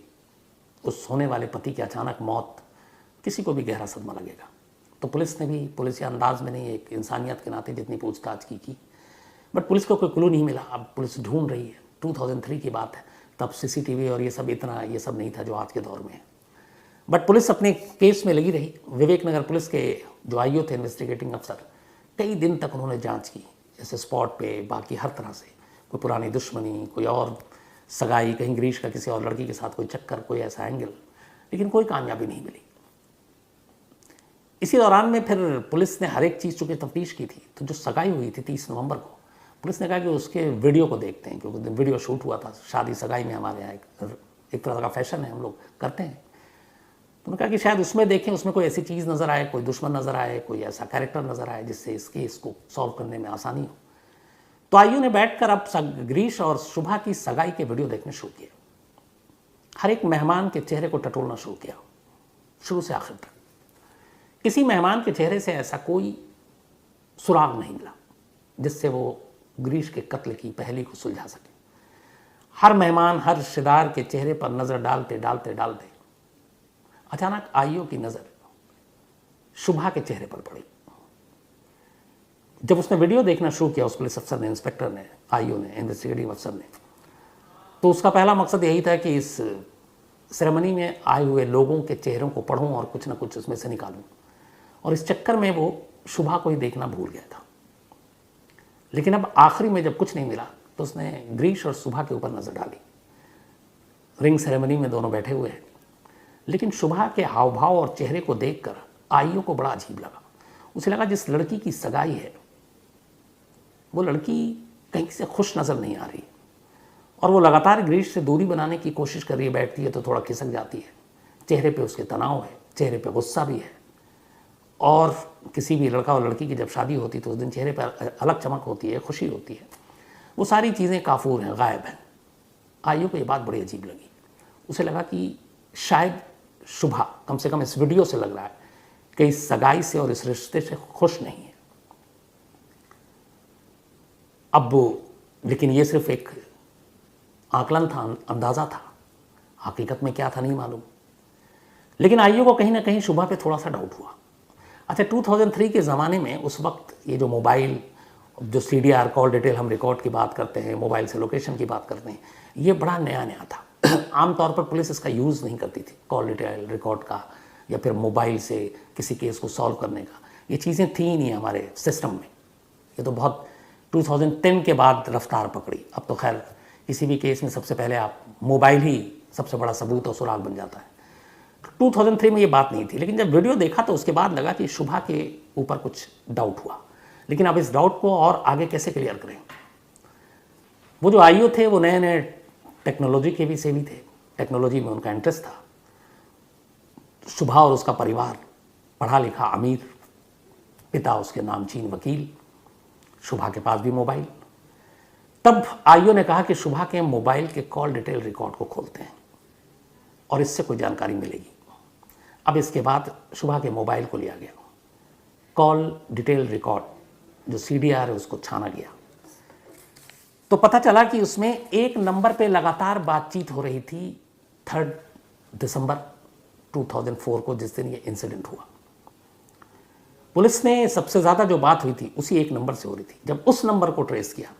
S1: उस होने वाले पति की अचानक मौत, किसी को भी गहरा सदमा लगेगा। तो पुलिस ने भी पुलिस अंदाज में नहीं, एक इंसानियत के नाते जितनी पूछताछ की, बट पुलिस को कोई क्लू नहीं मिला। अब पुलिस ढूंढ रही है। 2003 की बात है, तब सीसीटीवी और ये सब इतना ये सब नहीं था जो आज के दौर में है। बट पुलिस अपने केस में लगी रही। विवेक नगर पुलिस के जो आईओ थे, इन्वेस्टिगेटिंग अफसर, कई दिन तक उन्होंने जांच की, जैसे स्पॉट पे, बाकी हर तरह से, कोई पुरानी दुश्मनी, कोई और सगाई, कहीं गिरीश का किसी और लड़की के साथ कोई चक्कर, कोई ऐसा एंगल, लेकिन कोई कामयाबी नहीं मिली। इसी दौरान में फिर पुलिस ने हर एक चीज़ चूँकि तफ्तीश की थी, तो जो सगाई हुई थी 30 नवंबर को, पुलिस ने कहा कि उसके वीडियो को देखते हैं, क्योंकि वीडियो शूट हुआ था। शादी सगाई में हमारे यहाँ एक तरह का फैशन है, हम लोग करते हैं। तो उन्होंने कहा कि शायद उसमें देखें, उसमें कोई ऐसी चीज़ नज़र आए, कोई दुश्मन नज़र आए, कोई ऐसा कैरेक्टर नज़र आए जिससे इस केस को सॉल्व करने में आसानी हो। तो आईयू ने बैठकर अब गिरीश और शुभा की सगाई के वीडियो देखने शुरू किए। हर एक मेहमान के चेहरे को टटोलना शुरू किया, शुरू से आखिर तक। किसी मेहमान के चेहरे से ऐसा कोई सुराग नहीं मिला जिससे वो गिरीश के कत्ल की पहेली को सुलझा सके। हर मेहमान, हर रिश्तेदार के चेहरे पर नजर डालते डालते डालते अचानक आईओ की नजर शुभा के चेहरे पर पड़ी। जब उसने वीडियो देखना शुरू किया, उस पुलिस अफसर ने, इंस्पेक्टर ने, आईओ ने, इन्वेस्टिगेटिव अफसर ने, तो उसका पहला मकसद यही था कि इस सेरेमनी में आए हुए लोगों के चेहरों को पढ़ूं और कुछ ना कुछ उसमें से निकालूं। और इस चक्कर में वो शुभा को ही देखना भूल गया था। लेकिन अब आखिरी में जब कुछ नहीं मिला तो उसने गिरीश और शुभा के ऊपर नजर डाली। रिंग सेरेमनी में दोनों बैठे हुए हैं, लेकिन शुभा के हाव भाव और चेहरे को देखकर आईओ को बड़ा अजीब लगा। उसे लगा जिस लड़की की सगाई है वो लड़की कहीं से खुश नजर नहीं आ रही, और वो लगातार गिरीश से दूरी बनाने की कोशिश कर रही है। बैठती है तो थोड़ा खिसक जाती है, चेहरे पे उसके तनाव है, चेहरे पे गुस्सा भी है। और किसी भी लड़का और लड़की की जब शादी होती तो उस दिन चेहरे पर अलग चमक होती है, खुशी होती है। वो सारी चीज़ें काफूर हैं, गायब हैं। आईओ को ये बात बड़ी अजीब लगी। उसे लगा कि शायद शुभा, कम से कम इस वीडियो से लग रहा है कि इस सगाई से और इस रिश्ते से खुश नहीं है। अब लेकिन ये सिर्फ एक आकलन था, अंदाजा था, हकीकत में क्या था नहीं मालूम। लेकिन आईओ को कहीं ना कहीं शुभा पे थोड़ा सा डाउट हुआ। अच्छा, 2003 के ज़माने में उस वक्त ये जो मोबाइल, जो CDR कॉल डिटेल हम रिकॉर्ड की बात करते हैं, मोबाइल से लोकेशन की बात करते हैं, ये बड़ा नया नया था। आमतौर पर पुलिस इसका यूज़ नहीं करती थी, कॉल डिटेल रिकॉर्ड का या फिर मोबाइल से किसी केस को सॉल्व करने का। ये चीज़ें थी नहीं हमारे सिस्टम में। ये तो बहुत 2010 के बाद रफ्तार पकड़ी। अब तो खैर किसी भी केस में सबसे पहले आप मोबाइल ही सबसे बड़ा सबूत और सुराग बन जाता है। 2003 में ये बात नहीं थी, लेकिन जब वीडियो देखा तो उसके बाद लगा कि शुभा के ऊपर कुछ डाउट हुआ। लेकिन अब इस डाउट को और आगे कैसे क्लियर करें। वो जो आईओ थे वो नए नए टेक्नोलॉजी के भी सेवी थे, टेक्नोलॉजी में उनका इंटरेस्ट था। शुभा और उसका परिवार पढ़ा लिखा अमीर, पिता उसके नामचीन वकील, शुभा के पास भी मोबाइल। तब आईओ ने कहा कि शुभा के मोबाइल के कॉल डिटेल रिकॉर्ड को खोलते हैं और इससे कोई जानकारी मिलेगी। अब इसके बाद शुभा के मोबाइल को लिया गया, कॉल डिटेल रिकॉर्ड जो CDR है उसको छाना गया, तो पता चला कि उसमें एक नंबर पे लगातार बातचीत हो रही थी 3 दिसंबर 2004 को, जिस दिन ये इंसिडेंट हुआ। पुलिस ने सबसे ज़्यादा जो बात हुई थी उसी एक नंबर से हो रही थी। जब उस नंबर को ट्रेस किया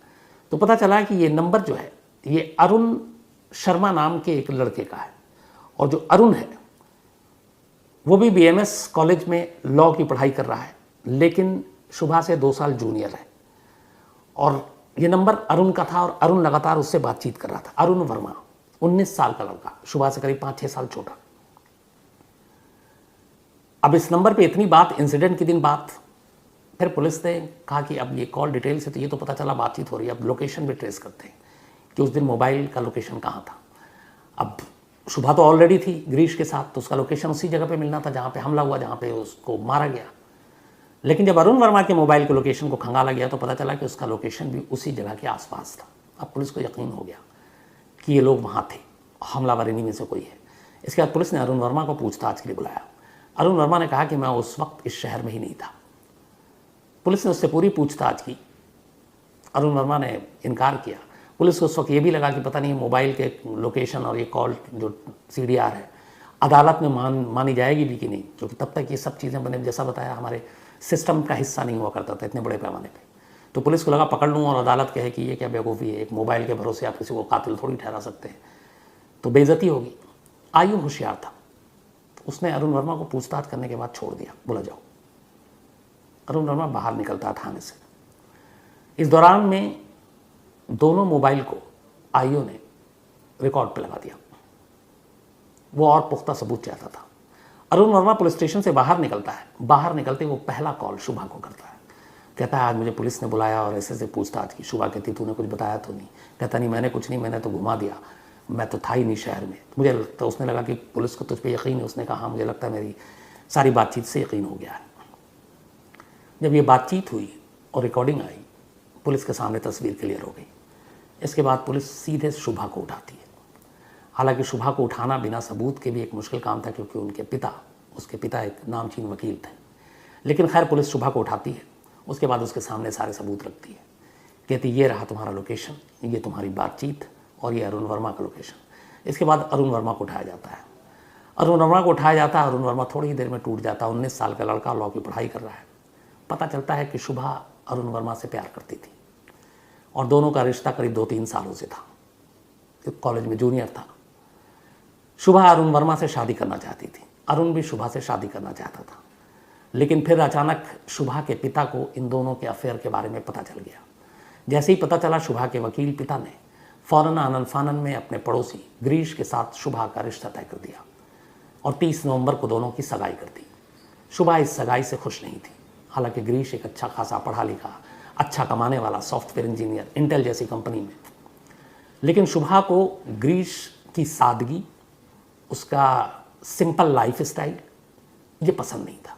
S1: तो पता चला कि ये नंबर जो है ये अरुण शर्मा नाम के एक लड़के का है, और जो अरुण है वो भी बीएमएस कॉलेज में लॉ की पढ़ाई कर रहा है, लेकिन शुभा से 2 साल जूनियर है। और ये नंबर अरुण का था और अरुण लगातार उससे बातचीत कर रहा था। अरुण वर्मा 19 साल का लड़का, शुभा से करीब 5-6 साल छोटा। अब इस नंबर पे इतनी बात, इंसिडेंट के दिन बात, फिर पुलिस ने कहा कि अब ये कॉल डिटेल से तो ये तो पता चला बातचीत हो रही है, अब लोकेशन भी ट्रेस करते हैं कि उस दिन मोबाइल का लोकेशन कहाँ था। अब शुभा तो ऑलरेडी थी ग्रीश के साथ, तो उसका लोकेशन उसी जगह पे मिलना था जहाँ पे हमला हुआ, जहाँ पे उसको मारा गया। लेकिन जब अरुण वर्मा के मोबाइल के लोकेशन को खंगाला गया तो पता चला कि उसका लोकेशन भी उसी जगह के आसपास था। अब पुलिस को यकीन हो गया कि ये लोग वहाँ थे, हमलावर इन्हीं में से कोई है। इसके बाद पुलिस ने अरुण वर्मा को पूछताछ के लिए बुलाया। अरुण वर्मा ने कहा कि मैं उस वक्त इस शहर में ही नहीं था। पुलिस ने उससे पूरी पूछताछ की। अरुण वर्मा ने इनकार किया। पुलिस को उस वक्त ये भी लगा कि पता नहीं मोबाइल के लोकेशन और ये कॉल जो सीडीआर है अदालत में मानी जाएगी भी कि नहीं, क्योंकि तब तक ये सब चीज़ें बने, जैसा बताया, हमारे सिस्टम का हिस्सा नहीं हुआ करता था इतने बड़े पैमाने पे। तो पुलिस को लगा पकड़ लूँ और अदालत कहे कि ये क्या बेवकूफ़ी है, एक मोबाइल के भरोसे आप किसी को कातिल थोड़ी ठहरा सकते हैं, तो बेइज्जती होगी। आयु होशियार था, उसने अरुण वर्मा को पूछताछ करने के बाद छोड़ दिया, बोला जाओ। अरुण वर्मा बाहर निकलता थाने से। इस दौरान में दोनों मोबाइल को आईओ ने रिकॉर्ड पे लगा दिया। वो और पुख्ता सबूत चाहता था। अरुण वर्मा पुलिस स्टेशन से बाहर निकलता है। बाहर निकलते वो पहला कॉल शुभा को करता है। कहता है आज मुझे पुलिस ने बुलाया और ऐसे पूछताछ की। शुभा कहती तूने कुछ बताया तो नहीं? कहता नहीं मैंने कुछ नहीं, मैंने तो घुमा दिया, मैं तो था ही नहीं शहर में। मुझे लगता, उसने लगा कि पुलिस को तुझ पर यकीन है। उसने कहा हाँ मुझे लगता है मेरी सारी बातचीत से यकीन हो गया है। जब ये बातचीत हुई और रिकॉर्डिंग आई, पुलिस के सामने तस्वीर क्लियर हो गई। इसके बाद पुलिस सीधे शुभा को उठाती है। हालांकि शुभा को उठाना बिना सबूत के भी एक मुश्किल काम था, क्योंकि उसके पिता एक नामचीन वकील थे। लेकिन खैर पुलिस शुभा को उठाती है। उसके बाद उसके सामने सारे सबूत रखती है। कहती ये रहा तुम्हारा लोकेशन, ये तुम्हारी बातचीत और ये अरुण वर्मा का लोकेशन। इसके बाद अरुण वर्मा को उठाया जाता है। अरुण वर्मा थोड़ी ही देर में टूट जाता है। 19 साल का लड़का लॉ की पढ़ाई कर रहा है। पता चलता है कि शुभा अरुण वर्मा से प्यार करती थी और दोनों का रिश्ता करीब 2-3 सालों से था। कॉलेज में जूनियर था। शुभा अरुण वर्मा से शादी करना चाहती थी, अरुण भी शुभा से शादी करना चाहता था। लेकिन फिर अचानक शुभा के पिता को इन दोनों के अफेयर के बारे में पता चल गया। जैसे ही पता चला, शुभा के वकील पिता ने फौरन आनन फानन में अपने पड़ोसी ग्रीश के साथ शुभा का रिश्ता तय कर दिया और 30 नवंबर को दोनों की सगाई कर दी। शुभा इस सगाई से खुश नहीं थी। हालांकि ग्रीश एक अच्छा खासा पढ़ा लिखा, अच्छा कमाने वाला सॉफ्टवेयर इंजीनियर, इंटेल जैसी कंपनी में। लेकिन शुभा को ग्रीश की सादगी, उसका सिंपल लाइफ स्टाइल ये पसंद नहीं था।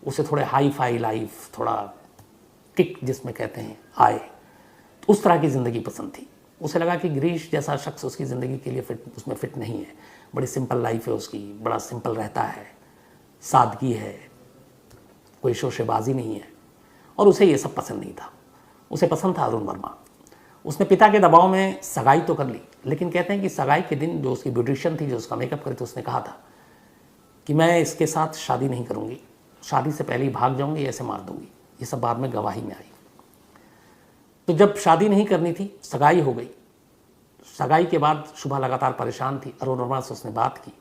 S1: उसे थोड़े हाई फाई लाइफ, थोड़ा किक जिसमें कहते हैं आए, तो उस तरह की ज़िंदगी पसंद थी। उसे लगा कि ग्रीश जैसा शख्स उसकी ज़िंदगी के लिए उसमें फिट नहीं है। बड़ी सिंपल लाइफ है उसकी, बड़ा सिंपल रहता है, सादगी है, कोई शोशेबाजी नहीं है, और उसे ये सब पसंद नहीं था। उसे पसंद था अरुण वर्मा। उसने पिता के दबाव में सगाई तो कर ली, लेकिन कहते हैं कि सगाई के दिन जो उसकी ब्यूटिशियन थी, जो उसका मेकअप करी थी, उसने कहा था कि मैं इसके साथ शादी नहीं करूँगी, शादी से पहले ही भाग जाऊँगी, ऐसे मार दूँगी। ये सब बाद में गवाही में आई। तो जब शादी नहीं करनी थी, सगाई हो गई। सगाई के बाद शुभा लगातार परेशान थी। अरुण वर्मा से उसने बात की।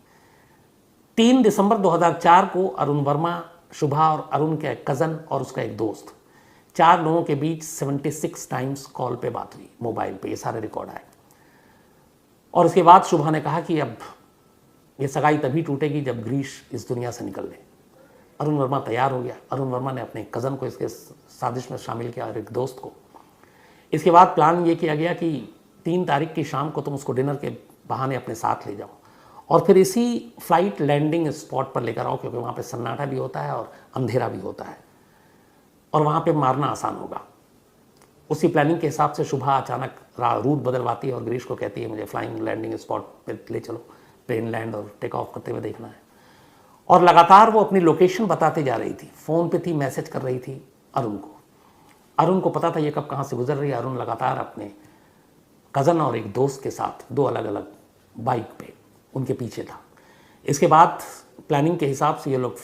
S1: 3 दिसंबर 2004 को अरुण वर्मा, शुभा और अरुण के एक कज़न और उसका एक दोस्त, 4 लोगों के बीच 76 टाइम्स कॉल पे बात हुई, मोबाइल पे। ये सारे रिकॉर्ड आए। और उसके बाद शुभा ने कहा कि अब ये सगाई तभी टूटेगी जब ग्रीश इस दुनिया से निकल ले। अरुण वर्मा तैयार हो गया। अरुण वर्मा ने अपने कज़न को इसके साजिश में शामिल किया और एक दोस्त को। इसके बाद प्लान ये किया गया कि 3 तारीख की शाम को तुम उसको डिनर के बहाने अपने साथ ले जाओ और फिर इसी फ्लाइट लैंडिंग स्पॉट पर लेकर आओ, क्योंकि वहाँ पे सन्नाटा भी होता है और अंधेरा भी होता है और वहाँ पे मारना आसान होगा। उसी प्लानिंग के हिसाब से शुभा अचानक रूट बदलवाती है और ग्रीश को कहती है मुझे फ्लाइंग लैंडिंग स्पॉट पे ले चलो, प्लेन लैंड और टेक ऑफ करते हुए देखना है। और लगातार वो अपनी लोकेशन बताते जा रही थी। फ़ोन पे थी, मैसेज कर रही थी अरुण को। अरुण को पता था ये कब कहाँ से गुजर रही है। अरुण लगातार अपने कज़न और एक दोस्त के साथ 2 अलग अलग बाइक पे उनके पीछे था। इसके बाद प्लानिंग के हिसाब से ये लोग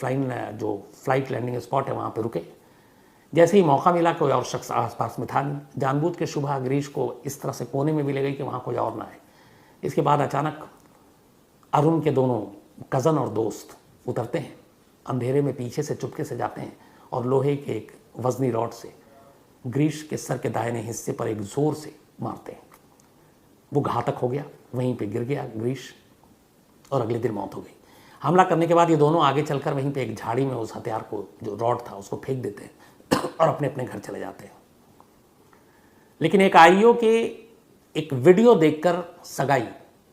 S1: जो फ्लाइट लैंडिंग स्पॉट है वहाँ पे रुके। जैसे ही मौका मिला, कोई और शख्स आसपास में था नहीं, जानबूझ के शुभा गिरीश को इस तरह से कोने में भी ले गई कि वहाँ कोई और ना आए। इसके बाद अचानक अरुण के दोनों कज़न और दोस्त उतरते हैं, अंधेरे में पीछे से चुपके से जाते हैं और लोहे के एक वजनी रॉड से गिरीश के सर के दाहिने हिस्से पर एक जोर से मारते हैं। वो घातक हो गया, वहीं पे गिर गया गिरीश और अगले दिन मौत हो गई। हमला करने के बाद ये दोनों आगे चलकर वहीं पे एक झाड़ी में उस हथियार को, जो रॉड था, उसको फेंक देते हैं और अपने अपने घर चले जाते हैं। लेकिन एक आईओ के एक वीडियो देखकर सगाई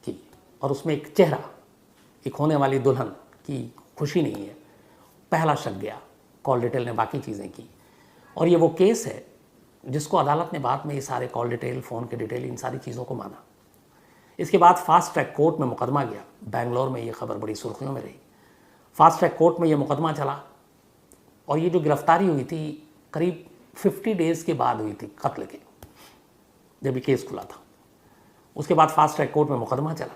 S1: की और उसमें एक चेहरा, एक होने वाली दुल्हन की खुशी नहीं है, पहला शक गया। कॉल डिटेल ने बाकी चीज़ें की और ये वो केस है जिसको अदालत ने बाद में ये सारे कॉल डिटेल, फ़ोन के डिटेल, इन सारी चीज़ों को माना। इसके बाद फास्ट ट्रैक कोर्ट में मुकदमा गया। बेंगलोर में ये खबर बड़ी सुर्खियों में रही। फास्ट ट्रैक कोर्ट में ये मुकदमा चला और ये जो गिरफ्तारी हुई थी करीब 50 डेज़ के बाद हुई थी कत्ल के, जब ये केस खुला था। उसके बाद फास्ट ट्रैक कोर्ट में मुकदमा चला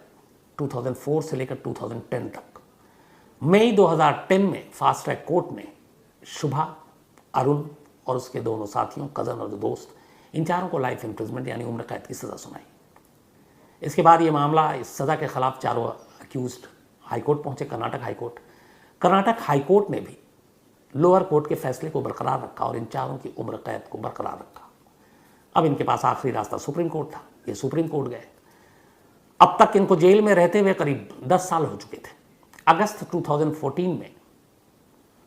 S1: 2004 से लेकर 2010 तक। मई 2010 में फास्ट ट्रैक कोर्ट ने शुभा, अरुण और उसके दोनों साथियों, कज़न और दोस्त, इन चारों को लाइफ इम्प्रिजमेंट यानी उम्र कैद की सज़ा सुनाई। इसके बाद ये मामला, इस सज़ा के खिलाफ चारों अक्यूज्ड हाईकोर्ट पहुंचे, कर्नाटक हाईकोर्ट। कर्नाटक हाईकोर्ट ने भी लोअर कोर्ट के फैसले को बरकरार रखा और इन चारों की उम्र कैद को बरकरार रखा। अब इनके पास आखिरी रास्ता सुप्रीम कोर्ट था। ये सुप्रीम कोर्ट गए। अब तक इनको जेल में रहते हुए करीब 10 साल हो चुके थे। अगस्त 2014 में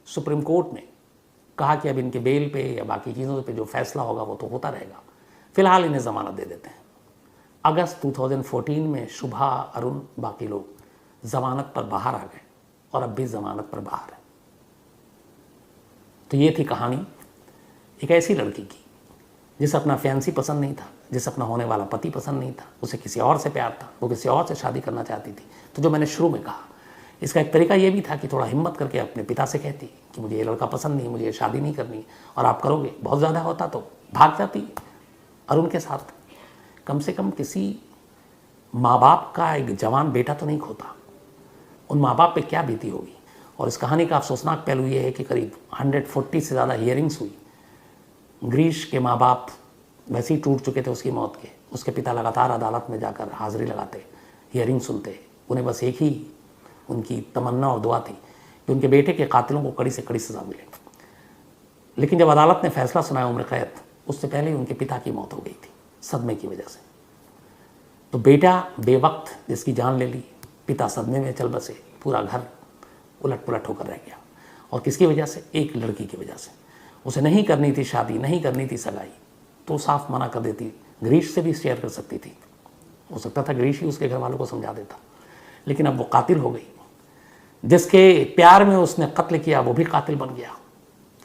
S1: सुप्रीम कोर्ट ने कहा कि अब इनके बेल पे या बाकी चीज़ों पे जो फैसला होगा वो तो होता रहेगा, फिलहाल इन्हें ज़मानत दे देते हैं। अगस्त 2014 में शुभा, अरुण, बाकी लोग ज़मानत पर बाहर आ गए और अब भी ज़मानत पर बाहर है। तो ये थी कहानी एक ऐसी लड़की की जिसे अपना फैंसी पसंद नहीं था, जिसे अपना होने वाला पति पसंद नहीं था, उसे किसी और से प्यार था, वो किसी और से शादी करना चाहती थी। तो जो मैंने शुरू में कहा, इसका एक तरीका ये भी था कि थोड़ा हिम्मत करके अपने पिता से कहती कि मुझे ये लड़का पसंद नहीं, मुझे ये शादी नहीं करनी, और आप करोगे। बहुत ज़्यादा होता तो भाग जाती अरुण के साथ। कम से कम किसी माँ बाप का एक जवान बेटा तो नहीं खोता। उन माँ बाप पे क्या बीती होगी। और इस कहानी का अफसोसनाक पहलू ये है कि करीब 140 से ज़्यादा हियरिंग्स हुई। गिरीश के माँ बाप वैसे ही टूट चुके थे उसकी मौत के। उसके पिता लगातार अदालत में जाकर हाजिरी लगाते, हियरिंग सुनते। उन्हें बस एक ही उनकी तमन्ना और दुआ थी कि उनके बेटे के कातिलों को कड़ी से कड़ी सज़ा मिले। लेकिन जब अदालत ने फैसला सुनाया उम्र कैद, उससे पहले ही उनके पिता की मौत हो गई थी सदमे की वजह से। तो बेटा बेवक्त जिसकी जान ले ली, पिता सदमे में चल बसे, पूरा घर उलट पुलट होकर रह गया। और किसकी वजह से? एक लड़की की वजह से। उसे नहीं करनी थी शादी, नहीं करनी थी सगाई, तो साफ मना कर देती। गिरीश से भी शेयर कर सकती थी, हो सकता था गिरीश ही उसके घर वालों को समझा देता। लेकिन अब वो कातिल हो गई। जिसके प्यार में उसने कत्ल किया वो भी कातिल बन गया।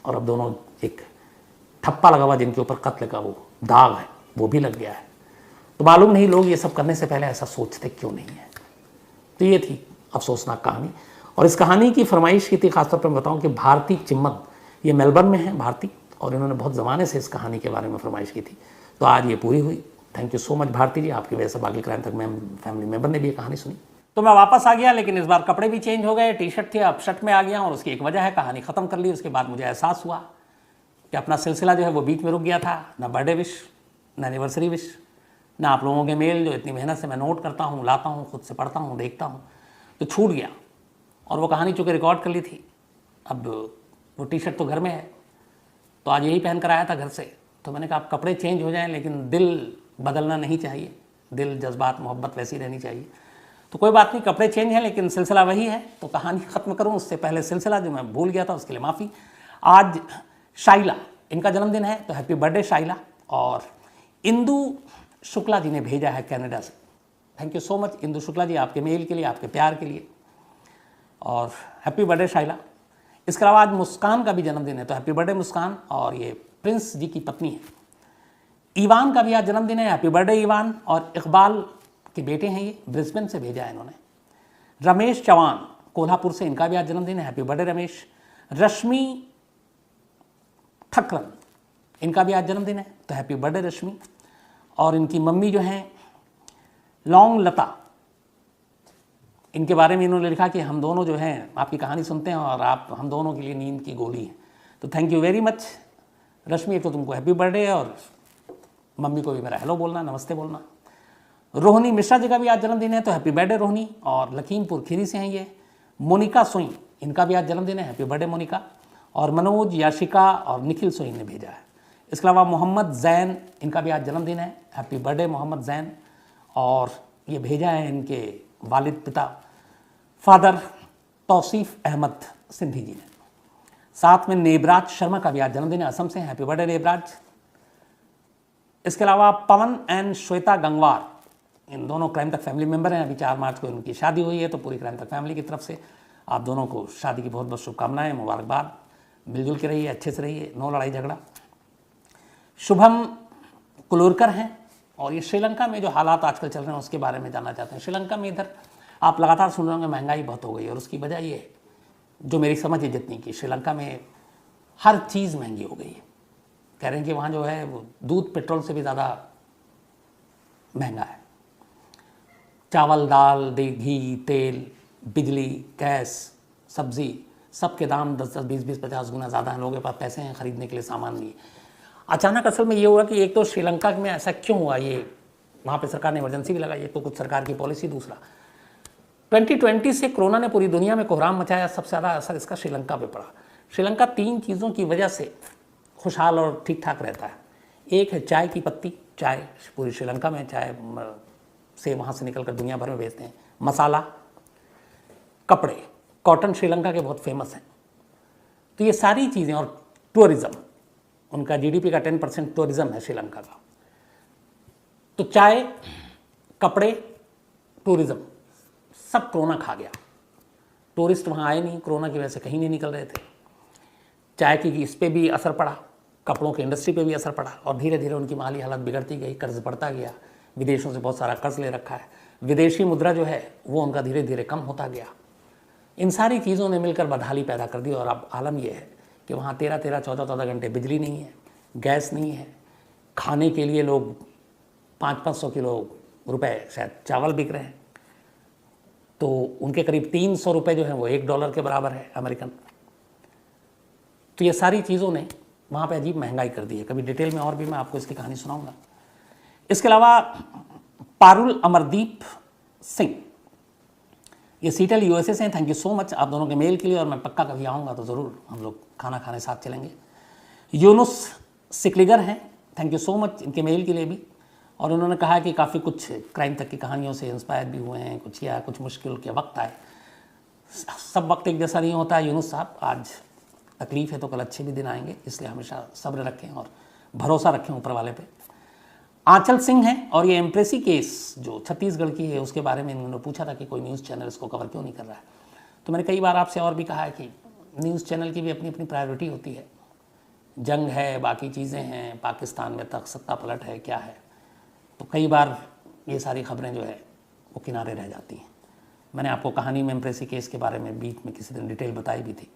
S1: और अब दोनों, एक ठप्पा लगा हुआ जिनके ऊपर कत्ल का वो दाग है, वो भी लग गया है। तो मालूम नहीं लोग ये सब करने से पहले ऐसा सोचते क्यों नहीं है। तो ये थी अफसोसनाक कहानी। और इस कहानी की फरमाइश की थी, खासतौर पर मैं बताऊँ कि भारती चिम्मद, ये मेलबर्न में है भारती, और इन्होंने बहुत ज़माने से इस कहानी के बारे में फरमाइश की थी। तो आज ये पूरी हुई। Thank you so much Bharti ji, आपकी वजह से बाकी क्राइम तक मैं फैमिली मेम्बर ने भी ये कहानी सुनी। तो मैं वापस आ गया, लेकिन इस बार कपड़े भी चेंज हो गए। टी शर्ट थी, अब शर्ट में आ गया, और उसकी एक वजह है, कहानी ख़त्म कर ली। उसके बाद मुझे एहसास हुआ कि अपना सिलसिला जो है वो बीच में रुक गया था। ना बर्थडे विश, ना एनिवर्सरी विश, ना आप लोगों के मेल जो इतनी मेहनत से मैं नोट करता हूँ, लाता हूँ, खुद से पढ़ता हूँ, देखता हूँ, तो छूट गया। और वो कहानी चूँकि रिकॉर्ड कर ली थी, अब वो टी शर्ट तो घर में है, तो आज यही पहन कर आया था घर से। तो मैंने कहा आप कपड़े चेंज हो जाएं, लेकिन दिल बदलना नहीं चाहिए। दिल, जज्बात, मोहब्बत वैसी रहनी चाहिए। तो कोई बात नहीं, कपड़े चेंज हैं लेकिन सिलसिला वही है। तो कहानी ख़त्म करूं उससे पहले सिलसिला जो मैं भूल गया था उसके लिए माफ़ी। आज शाइला, इनका जन्मदिन है, तो हैप्पी बर्थडे शाइला। और इंदु शुक्ला जी ने भेजा है कनाडा से। Thank you so much Indu Shukla ji, आपके मेल के लिए, आपके प्यार के लिए, और हैप्पी बर्थडे शाइला। इसके अलावा आज मुस्कान का भी जन्मदिन है, तो हैप्पी बर्थडे मुस्कान। और ये प्रिंस जी की पत्नी है ईवान का भी आज जन्मदिन है, हैप्पी बर्थडे ईवान। और इकबाल के बेटे हैं, ये ब्रिस्बेन से भेजा है इन्होंने। रमेश चौहान कोल्हापुर से, इनका भी आज जन्मदिन है, हैप्पी बर्थडे रमेश। रश्मि ठक्करन, इनका भी आज जन्मदिन है, तो हैप्पी बर्थडे रश्मि। और इनकी मम्मी जो हैं लौंग लता, इनके बारे में इन्होंने लिखा कि हम दोनों जो हैं आपकी कहानी सुनते हैं और आप हम दोनों के लिए नींद की गोली हैं। तो थैंक यू वेरी मच रश्मि, एक तो तुमको हैप्पी बर्थडे और मम्मी को भी मेरा हेलो बोलना, नमस्ते बोलना। रोहिणी मिश्रा जी का भी आज जन्मदिन है, तो हैप्पी बर्थडे रोहिणी, और लखीमपुर खीरी से हैं ये। मोनिका सोई, इनका भी आज जन्मदिन है, हैप्पी बर्थडे मोनिका। और मनोज, याशिका और निखिल सोई ने भेजा है। इसके अलावा मोहम्मद जैन, इनका भी आज जन्मदिन है, हैप्पी बर्थडे मोहम्मद जैन। और ये भेजा है इनके वालिद पिता फादर तौसीफ अहमद सिंधी जी ने। साथ में नेबराज शर्मा का भी आज जन्मदिन है, असम से, हैप्पी बर्थडे नेबराज। इसके अलावा पवन एंड श्वेता गंगवार, इन दोनों क्राइम तक फैमिली मेंबर हैं। अभी 4 मार्च को उनकी शादी हुई है, तो पूरी क्राइम तक फैमिली की तरफ से आप दोनों को शादी की बहुत बहुत शुभकामनाएं, मुबारकबाद। मिलजुल के रहिए, अच्छे से रहिए, नो लड़ाई झगड़ा। शुभम कुलूरकर हैं, और ये श्रीलंका में जो हालात आजकल चल रहे हैं उसके बारे में जानना चाहते हैं। श्रीलंका में इधर आप लगातार सुन रहे होंगे महंगाई बहुत हो गई है, और उसकी वजह ये है, जो मेरी समझ है जितनी की, श्रीलंका में हर चीज़ महंगी हो गई है। कह रहे हैं कि वहाँ जो है वो दूध पेट्रोल से भी ज़्यादा महंगा है। चावल, दाल, घी, तेल, बिजली, गैस, सब्ज़ी, सब के दाम 10-10, 20-20, 50 गुना ज़्यादा हैं। लोगों के पास पैसे हैं खरीदने के लिए सामान नहीं। अचानक असल में ये हुआ कि एक तो श्रीलंका में ऐसा क्यों हुआ, ये वहाँ पे सरकार ने इमरजेंसी भी लगाई, एक तो कुछ सरकार की पॉलिसी, दूसरा 2020 से कोरोना ने पूरी दुनिया में कोहराम मचाया। सबसे ज़्यादा असर इसका श्रीलंका पे पड़ा। श्रीलंका 3 चीज़ों की वजह से खुशहाल और ठीक ठाक रहता है। एक है चाय की पत्ती, चाय पूरी श्रीलंका में चाय से वहाँ से निकल कर दुनिया भर में बेचते हैं। मसाला, कपड़े, कॉटन श्रीलंका के बहुत फेमस हैं। तो ये सारी चीज़ें, और टूरिज़्म, उनका जीडीपी का 10% टूरिज़्म है श्रीलंका का। तो चाय, कपड़े, टूरिज़्म सब कोरोना खा गया। टूरिस्ट वहाँ आए नहीं, कोरोना की वजह से कहीं नहीं निकल रहे थे। चाय की इस पर भी असर पड़ा, कपड़ों की इंडस्ट्री पे भी असर पड़ा, और धीरे धीरे उनकी माली हालत बिगड़ती गई, कर्ज बढ़ता गया। विदेशों से बहुत सारा कर्ज ले रखा है, विदेशी मुद्रा जो है वो उनका धीरे धीरे कम होता गया। इन सारी चीज़ों ने मिलकर बदहाली पैदा कर दी, और अब आलम यह है कि वहाँ 13-13, 14-14 घंटे बिजली नहीं है, गैस नहीं है। खाने के लिए लोग 500-500 किलो रुपए शायद चावल बिक रहे हैं, तो उनके करीब 300 रुपये जो है वो $1 के बराबर है अमेरिकन। तो ये सारी चीज़ों ने वहाँ पे अजीब महंगाई कर दी है। कभी डिटेल में और भी मैं आपको इसकी कहानी सुनाऊंगा। इसके अलावा पारुल अमरदीप सिंह, ये सीटल यूएसए से हैं। थैंक यू सो मच आप दोनों के मेल के लिए, और मैं पक्का कभी आऊँगा तो ज़रूर हम लोग खाना खाने साथ चलेंगे। यूनुस सिकलिगर हैं, थैंक यू सो मच इनके मेल के लिए भी। और उन्होंने कहा कि काफ़ी कुछ क्राइम तक की कहानियों से इंस्पायर भी हुए हैं, कुछ मुश्किल के वक्त आए। सब वक्त एक जैसा नहीं होता है यूनुस साहब, आज तकलीफ़ है तो कल अच्छे भी दिन आएंगे, इसलिए हमेशा सब्र रखें और भरोसा रखें ऊपर वाले पे। आंचल सिंह हैं, और ये एम्प्रेसी केस जो छत्तीसगढ़ की है उसके बारे में इन्होंने पूछा था कि कोई न्यूज़ चैनल इसको कवर क्यों नहीं कर रहा है। तो मैंने कई बार आपसे और भी कहा है कि न्यूज़ चैनल की भी अपनी अपनी प्रायोरिटी होती है। जंग है, बाकी चीज़ें हैं, पाकिस्तान में तक सत्ता पलट है, क्या है, तो कई बार ये सारी खबरें जो है वो किनारे रह जाती हैं। मैंने आपको कहानी में एम्प्रेसी केस के बारे में बीच में किसी दिन डिटेल बताई भी थी।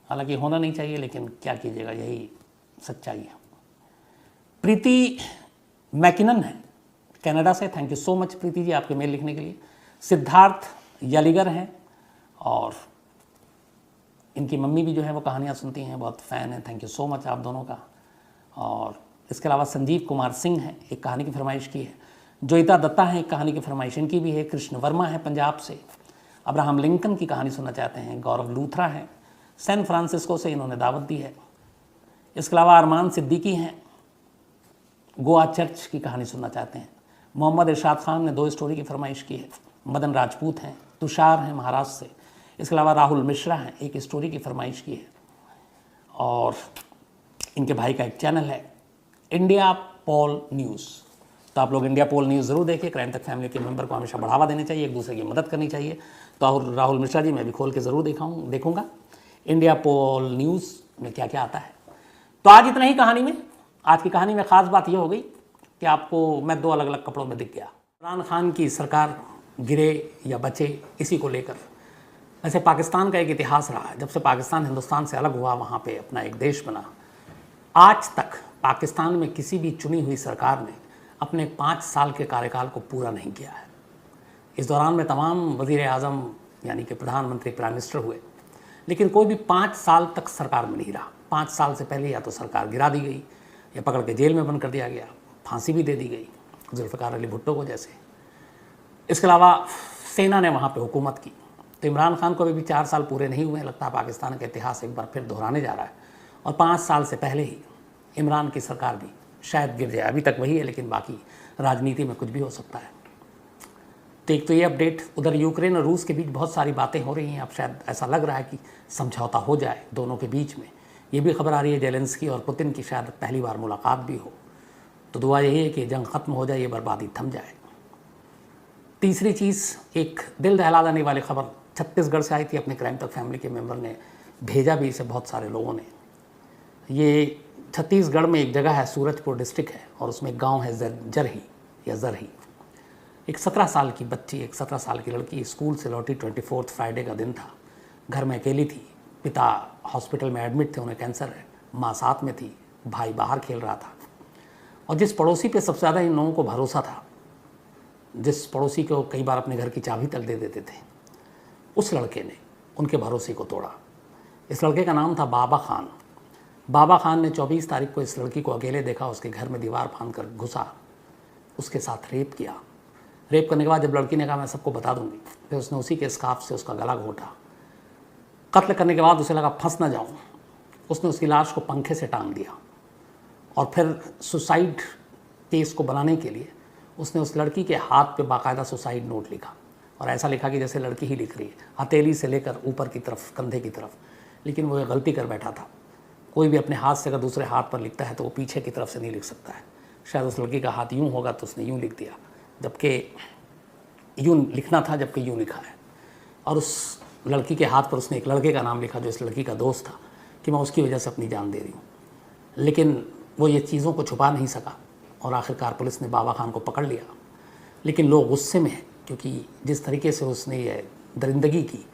S1: हालांकि होना नहीं चाहिए, लेकिन क्या कीजिएगा, यही सच्चाई है। प्रीति मैकिनन है कनाडा से, thank you so much Preeti ji आपके मेल लिखने के लिए। सिद्धार्थ यलीगर हैं, और इनकी मम्मी भी जो है वो कहानियाँ सुनती हैं, बहुत फ़ैन है, थैंक यू सो मच आप दोनों का। और इसके अलावा संजीव कुमार सिंह हैं, एक कहानी की फरमाइश की है। जोईता दत्ता हैं, एक कहानी की फरमाइश इनकी भी है। कृष्ण वर्मा है पंजाब से, अब्राहम लिंकन की कहानी सुनना चाहते हैं। गौरव लूथरा हैं, सैन फ्रांसिस्को से, इन्होंने दावत दी है। इसके अलावा अरमान सिद्दीकी हैं, गोवा चर्च की कहानी सुनना चाहते हैं। मोहम्मद इरशाद खान ने 2 स्टोरी की फरमाइश की है। मदन राजपूत हैं, तुषार हैं महाराष्ट्र से। इसके अलावा राहुल मिश्रा हैं, एक स्टोरी की फरमाइश की है। और इनके भाई का एक चैनल है इंडिया पोल न्यूज़, तो आप लोग इंडिया पोल न्यूज़ ज़रूर देखिए। क्राइम तक फैमिली के मेंबर को हमेशा बढ़ावा देना चाहिए, एक दूसरे की मदद करनी चाहिए। तो राहुल मिश्रा जी मैं भी खोल के ज़रूर देखूँगा इंडिया पोल न्यूज़ में क्या क्या आता है। तो आज इतना ही कहानी में। आज की कहानी में ख़ास बात यह हो गई कि आपको मैं 2 अलग अलग कपड़ों में दिख गया। इमरान खान की सरकार गिरे या बचे, इसी को लेकर। वैसे पाकिस्तान का एक इतिहास रहा है, जब से पाकिस्तान हिंदुस्तान से अलग हुआ, वहाँ पे अपना एक देश बना, आज तक पाकिस्तान में किसी भी चुनी हुई सरकार ने अपने 5 साल के कार्यकाल को पूरा नहीं किया है। इस दौरान में तमाम वज़ीर आज़म यानी कि प्रधानमंत्री प्राइम मिनिस्टर हुए, लेकिन कोई भी 5 साल तक सरकार में नहीं रहा। 5 साल से पहले या तो सरकार गिरा दी गई या पकड़ के जेल में बंद कर दिया गया, फांसी भी दे दी गई जुल्फ़िकार अली भुट्टो को जैसे। इसके अलावा सेना ने वहाँ पे हुकूमत की। तो इमरान खान को अभी 4 साल पूरे नहीं हुए, लगता है पाकिस्तान का इतिहास एक बार फिर दोहराने जा रहा है और 5 साल से पहले ही इमरान की सरकार भी शायद गिर जाए। अभी तक वही है, लेकिन बाकी राजनीति में कुछ भी हो सकता है। तो एक तो ये अपडेट, उधर यूक्रेन और रूस के बीच बहुत सारी बातें हो रही हैं। अब शायद ऐसा लग रहा है कि समझौता हो जाए दोनों के बीच में। ये भी खबर आ रही है जेलेंस्की और पुतिन की शायद पहली बार मुलाकात भी हो। तो दुआ यही है कि जंग ख़त्म हो जाए, ये बर्बादी थम जाए। तीसरी चीज़, एक दिल दहला देने वाली खबर छत्तीसगढ़ से आई थी। अपने क्राइम तक फैमिली के मेंबर ने भेजा भी इसे, बहुत सारे लोगों ने। ये छत्तीसगढ़ में एक जगह है, सूरजपुर डिस्ट्रिक्ट है, और उसमें एक गाँव है जरही या जरही। एक 17 साल की बच्ची, एक 17 साल की लड़की स्कूल से लौटी। 24 फ्राइडे का दिन था, घर में अकेली थी। पिता हॉस्पिटल में एडमिट थे, उन्हें कैंसर है। माँ साथ में थी, भाई बाहर खेल रहा था। और जिस पड़ोसी पे सबसे ज़्यादा इन लोगों को भरोसा था, जिस पड़ोसी को कई बार अपने घर की चाबी तक दे देते थे, उस लड़के ने उनके भरोसे को तोड़ा। इस लड़के का नाम था बाबा खान। बाबा खान ने 24 तारीख को इस लड़की को अकेले देखा, उसके घर में दीवार फांद कर घुसा, उसके साथ रेप किया। रेप करने के बाद जब लड़की ने कहा मैं सबको बता दूंगी, फिर उसने उसी के स्कार्फ से उसका गला घोंटा। कत्ल करने के बाद उसे लगा फंस ना जाऊं, उसने उसकी लाश को पंखे से टांग दिया। और फिर सुसाइड केस को बनाने के लिए उसने उस लड़की के हाथ पे बाकायदा सुसाइड नोट लिखा, और ऐसा लिखा कि जैसे लड़की ही लिख रही है, हथेली से लेकर ऊपर की तरफ, कंधे की तरफ। लेकिन वो गलती कर बैठा था। कोई भी अपने हाथ से अगर दूसरे हाथ पर लिखता है तो वो पीछे की तरफ से नहीं लिख सकता है। शायद उस लड़की का हाथ यूँ होगा तो उसने यूँ लिख दिया, जबकि यूँ लिखना था, जबकि यूँ लिखा है। और उस लड़की के हाथ पर उसने एक लड़के का नाम लिखा जो इस लड़की का दोस्त था, कि मैं उसकी वजह से अपनी जान दे रही हूँ। लेकिन वो ये चीज़ों को छुपा नहीं सका और आखिरकार पुलिस ने बाबा खान को पकड़ लिया। लेकिन लोग गुस्से में हैं, क्योंकि जिस तरीके से उसने ये दरिंदगी की,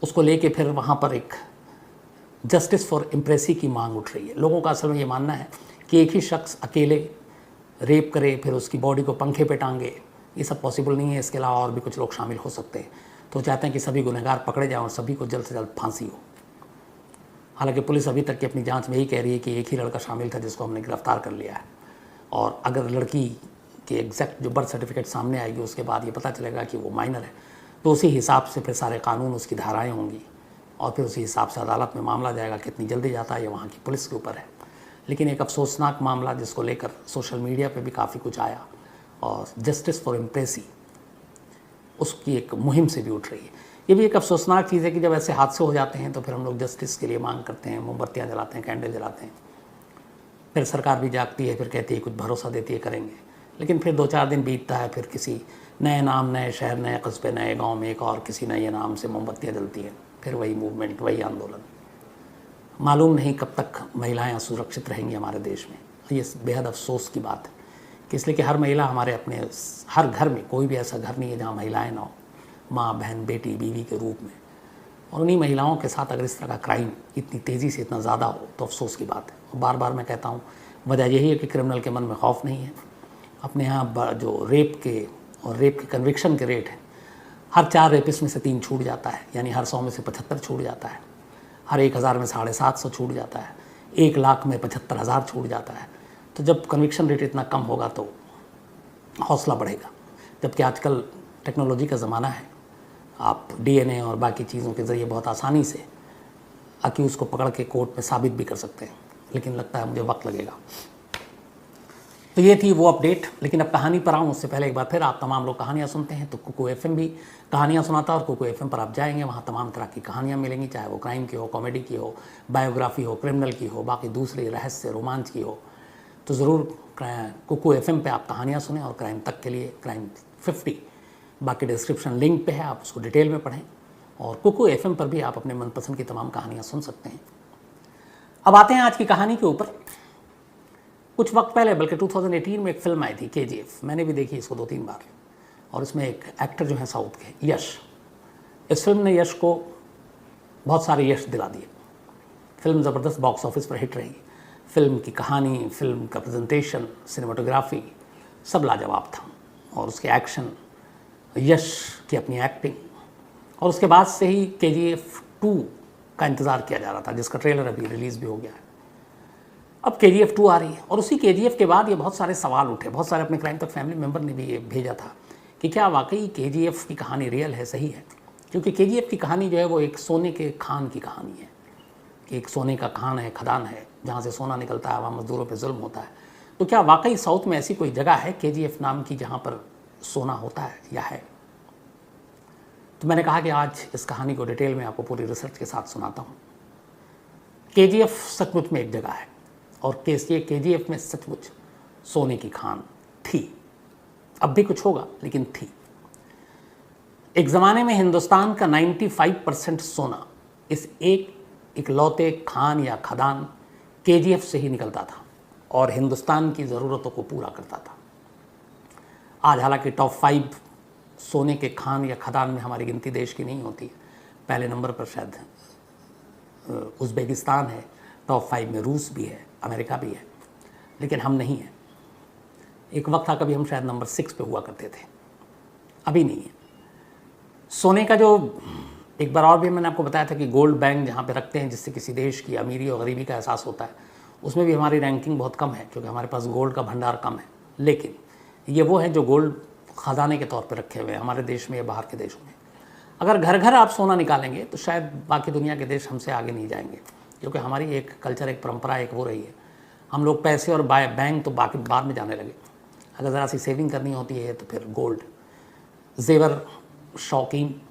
S1: उसको लेके फिर वहाँ पर एक जस्टिस फॉर इम्प्रेसी की मांग उठ रही है। लोगों का असल में ये मानना है कि एक ही शख्स अकेले रेप करे, फिर उसकी बॉडी को पंखे पे टांगे, ये सब पॉसिबल नहीं है। इसके अलावा और भी कुछ लोग शामिल हो सकते हैं। तो चाहते हैं कि सभी गुनहगार पकड़े जाएं और सभी को जल्द से जल्द फांसी हो। हालांकि पुलिस अभी तक की अपनी जांच में यही कह रही है कि एक ही लड़का शामिल था जिसको हमने गिरफ्तार कर लिया है। और अगर लड़की की एग्जैक्ट जो बर्थ सर्टिफिकेट सामने आएगी, उसके बाद ये पता चलेगा कि वो माइनर है, तो उसी हिसाब से फिर सारे कानून, उसकी धाराएँ होंगी और फिर उसी हिसाब से अदालत में मामला जाएगा। कितनी जल्दी जाता है ये वहाँ की पुलिस के ऊपर है। लेकिन एक अफसोसनाक मामला जिसको लेकर सोशल मीडिया पे भी काफ़ी कुछ आया, और जस्टिस फॉर इम्प्रेसी उसकी एक मुहिम से भी उठ रही है। ये भी एक अफसोसनाक चीज़ है कि जब ऐसे हादसे हो जाते हैं तो फिर हम लोग जस्टिस के लिए मांग करते हैं, मोमबत्तियाँ जलाते हैं, कैंडल जलाते हैं। फिर सरकार भी जागती है, फिर कहती है, कुछ भरोसा देती है करेंगे। लेकिन फिर 2-4 दिन बीतता है, फिर किसी नए नाम, नए शहर, नए कस्बे, नए गाँव में एक और किसी नए नाम से मोमबत्तियाँ जलती हैं। फिर वही मूवमेंट, वही आंदोलन। मालूम नहीं कब तक महिलाएं सुरक्षित रहेंगी हमारे देश में। ये बेहद अफसोस की बात है कि इसलिए कि हर महिला हमारे अपने हर घर में, कोई भी ऐसा घर नहीं है जहाँ महिलाएं ना हो, माँ, बहन, बेटी, बीवी के रूप में। और उन्हीं महिलाओं के साथ अगर इस तरह का क्राइम इतनी तेज़ी से इतना ज़्यादा हो तो अफसोस की बात है। और बार बार मैं कहता हूँ, वजह यही है कि क्रिमिनल के मन में खौफ नहीं है। अपने यहाँ जो रेप के कन्विक्शन के रेट हैं, हर 4 रेपिस्ट में से 3 छूट जाता है, यानी हर 100 में से 75 छूट जाता है। हर 1000 में 750 छूट जाता है। 1 लाख में 75,000 छूट जाता है। तो जब कन्विक्शन रेट इतना कम होगा तो हौसला बढ़ेगा। जबकि आजकल टेक्नोलॉजी का ज़माना है, आप DNA और बाकी चीज़ों के ज़रिए बहुत आसानी से अक्यूज़ को पकड़ के कोर्ट में साबित भी कर सकते हैं। लेकिन लगता है मुझे वक्त लगेगा। तो ये थी वो अपडेट। लेकिन अब कहानी पर आऊँ उससे पहले एक बार फिर, आप तमाम लोग कहानियाँ सुनते हैं तो कुकू FM भी कहानियाँ सुनाता है। और कुकू FM पर आप जाएंगे, वहाँ तमाम तरह की कहानियाँ मिलेंगी, चाहे वो क्राइम की हो, कॉमेडी की हो, बायोग्राफी हो, क्रिमिनल की हो, बाकी दूसरी रहस्य, रोमांच की हो। तो ज़रूर कुकू FM पे आप कहानियाँ सुनें। और क्राइम तक के लिए क्राइम 50 बाकी डिस्क्रिप्शन लिंक पे है, आप उसको डिटेल में पढ़ें। और कुकू FM पर भी आप अपने मनपसंद की तमाम कहानियाँ सुन सकते हैं। अब आते हैं आज की कहानी के ऊपर। कुछ वक्त पहले, बल्कि 2018 में एक फ़िल्म आई थी KGF। मैंने भी देखी इसको 2-3 बार। और इसमें एक एक्टर जो है साउथ के, यश, इस फिल्म ने यश को बहुत सारे यश दिला दिए। फिल्म ज़बरदस्त बॉक्स ऑफिस पर हिट रही। फिल्म की कहानी, फिल्म का प्रेजेंटेशन, सिनेमाटोग्राफी सब लाजवाब था। और उसके एक्शन यश की अपनी एक्टिंग, और उसके बाद से ही KGF 2 का इंतज़ार किया जा रहा था, जिसका ट्रेलर अभी रिलीज़ भी हो गया है। अब KGF 2 आ रही है, और उसी KGF के बाद ये बहुत सारे सवाल उठे। बहुत सारे अपने क्राइम तक फैमिली मेम्बर ने भी ये भेजा था कि क्या वाकई KGF की कहानी रियल है, सही है। क्योंकि KGF की कहानी जो है वो एक सोने के खान की कहानी है कि एक सोने का खान है, खदान है, जहाँ से सोना निकलता है, वहाँ मज़दूरों पे जुल्म होता है। तो क्या वाकई साउथ में ऐसी कोई जगह है KGF नाम की जहाँ पर सोना होता है या है। तो मैंने कहा कि आज इस कहानी को डिटेल में आपको पूरी रिसर्च के साथ सुनाता हूँ। KGF सचमुच में एक जगह है, और KGF में सचमुच सोने की खान थी। अब भी कुछ होगा, लेकिन थी। एक ज़माने में हिंदुस्तान का 95% सोना इस एक इकलौते खान या खदान KGF से ही निकलता था, और हिंदुस्तान की ज़रूरतों को पूरा करता था। आज हालांकि टॉप 5 सोने के खान या खदान में हमारी गिनती देश की नहीं होती। पहले नंबर पर शायद उज़्बेकिस्तान है, टॉप 5 में रूस भी है, अमेरिका भी है, लेकिन हम नहीं हैं। एक वक्त था कभी हम शायद नंबर 6 पे हुआ करते थे, अभी नहीं है। सोने का जो एक बार और भी मैंने आपको बताया था कि गोल्ड बैंक जहाँ पे रखते हैं, जिससे किसी देश की अमीरी और गरीबी का एहसास होता है, उसमें भी हमारी रैंकिंग बहुत कम है, क्योंकि हमारे पास गोल्ड का भंडार कम है। लेकिन ये वो है जो गोल्ड ख़जाने के तौर पे रखे हुए हैं हमारे देश में या बाहर के देशों में। अगर घर घर आप सोना निकालेंगे तो शायद बाकी दुनिया के देश हमसे आगे नहीं जाएंगे, क्योंकि हमारी एक कल्चर, एक परंपरा, एक वो रही है। हम लोग पैसे और बैंक तो बाकी बाद में जाने लगे। अगर ज़रा सी सेविंग करनी होती है तो फिर गोल्ड, जेवर शौकीन,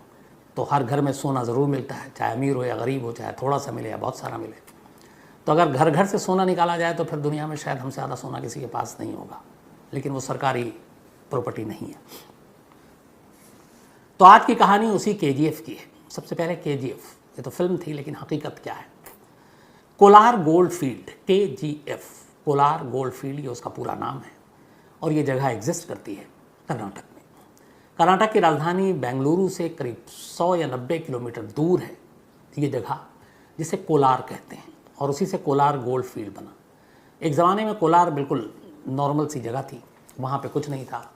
S1: तो हर घर में सोना ज़रूर मिलता है, चाहे अमीर हो या गरीब हो, चाहे थोड़ा सा मिले या बहुत सारा मिले। तो अगर घर घर से सोना निकाला जाए तो फिर दुनिया में शायद हमसे ज़्यादा सोना किसी के पास नहीं होगा, लेकिन वो सरकारी प्रॉपर्टी नहीं है। तो आज की कहानी उसी KGF की है। सबसे पहले KGF, ये तो फिल्म थी, लेकिन हकीकत क्या है। Kolar gold field, KGF, Kolar gold field, ये उसका पूरा नाम है, और ये जगह एग्जिस्ट करती है कर्नाटक में। कर्नाटक की राजधानी बेंगलुरु से करीब 100 या 90 किलोमीटर दूर है ये जगह, जिसे कोलार कहते हैं, और उसी से कोलार गोल्ड फील्ड बना। एक ज़माने में कोलार बिल्कुल नॉर्मल सी जगह थी, वहाँ पे कुछ नहीं था,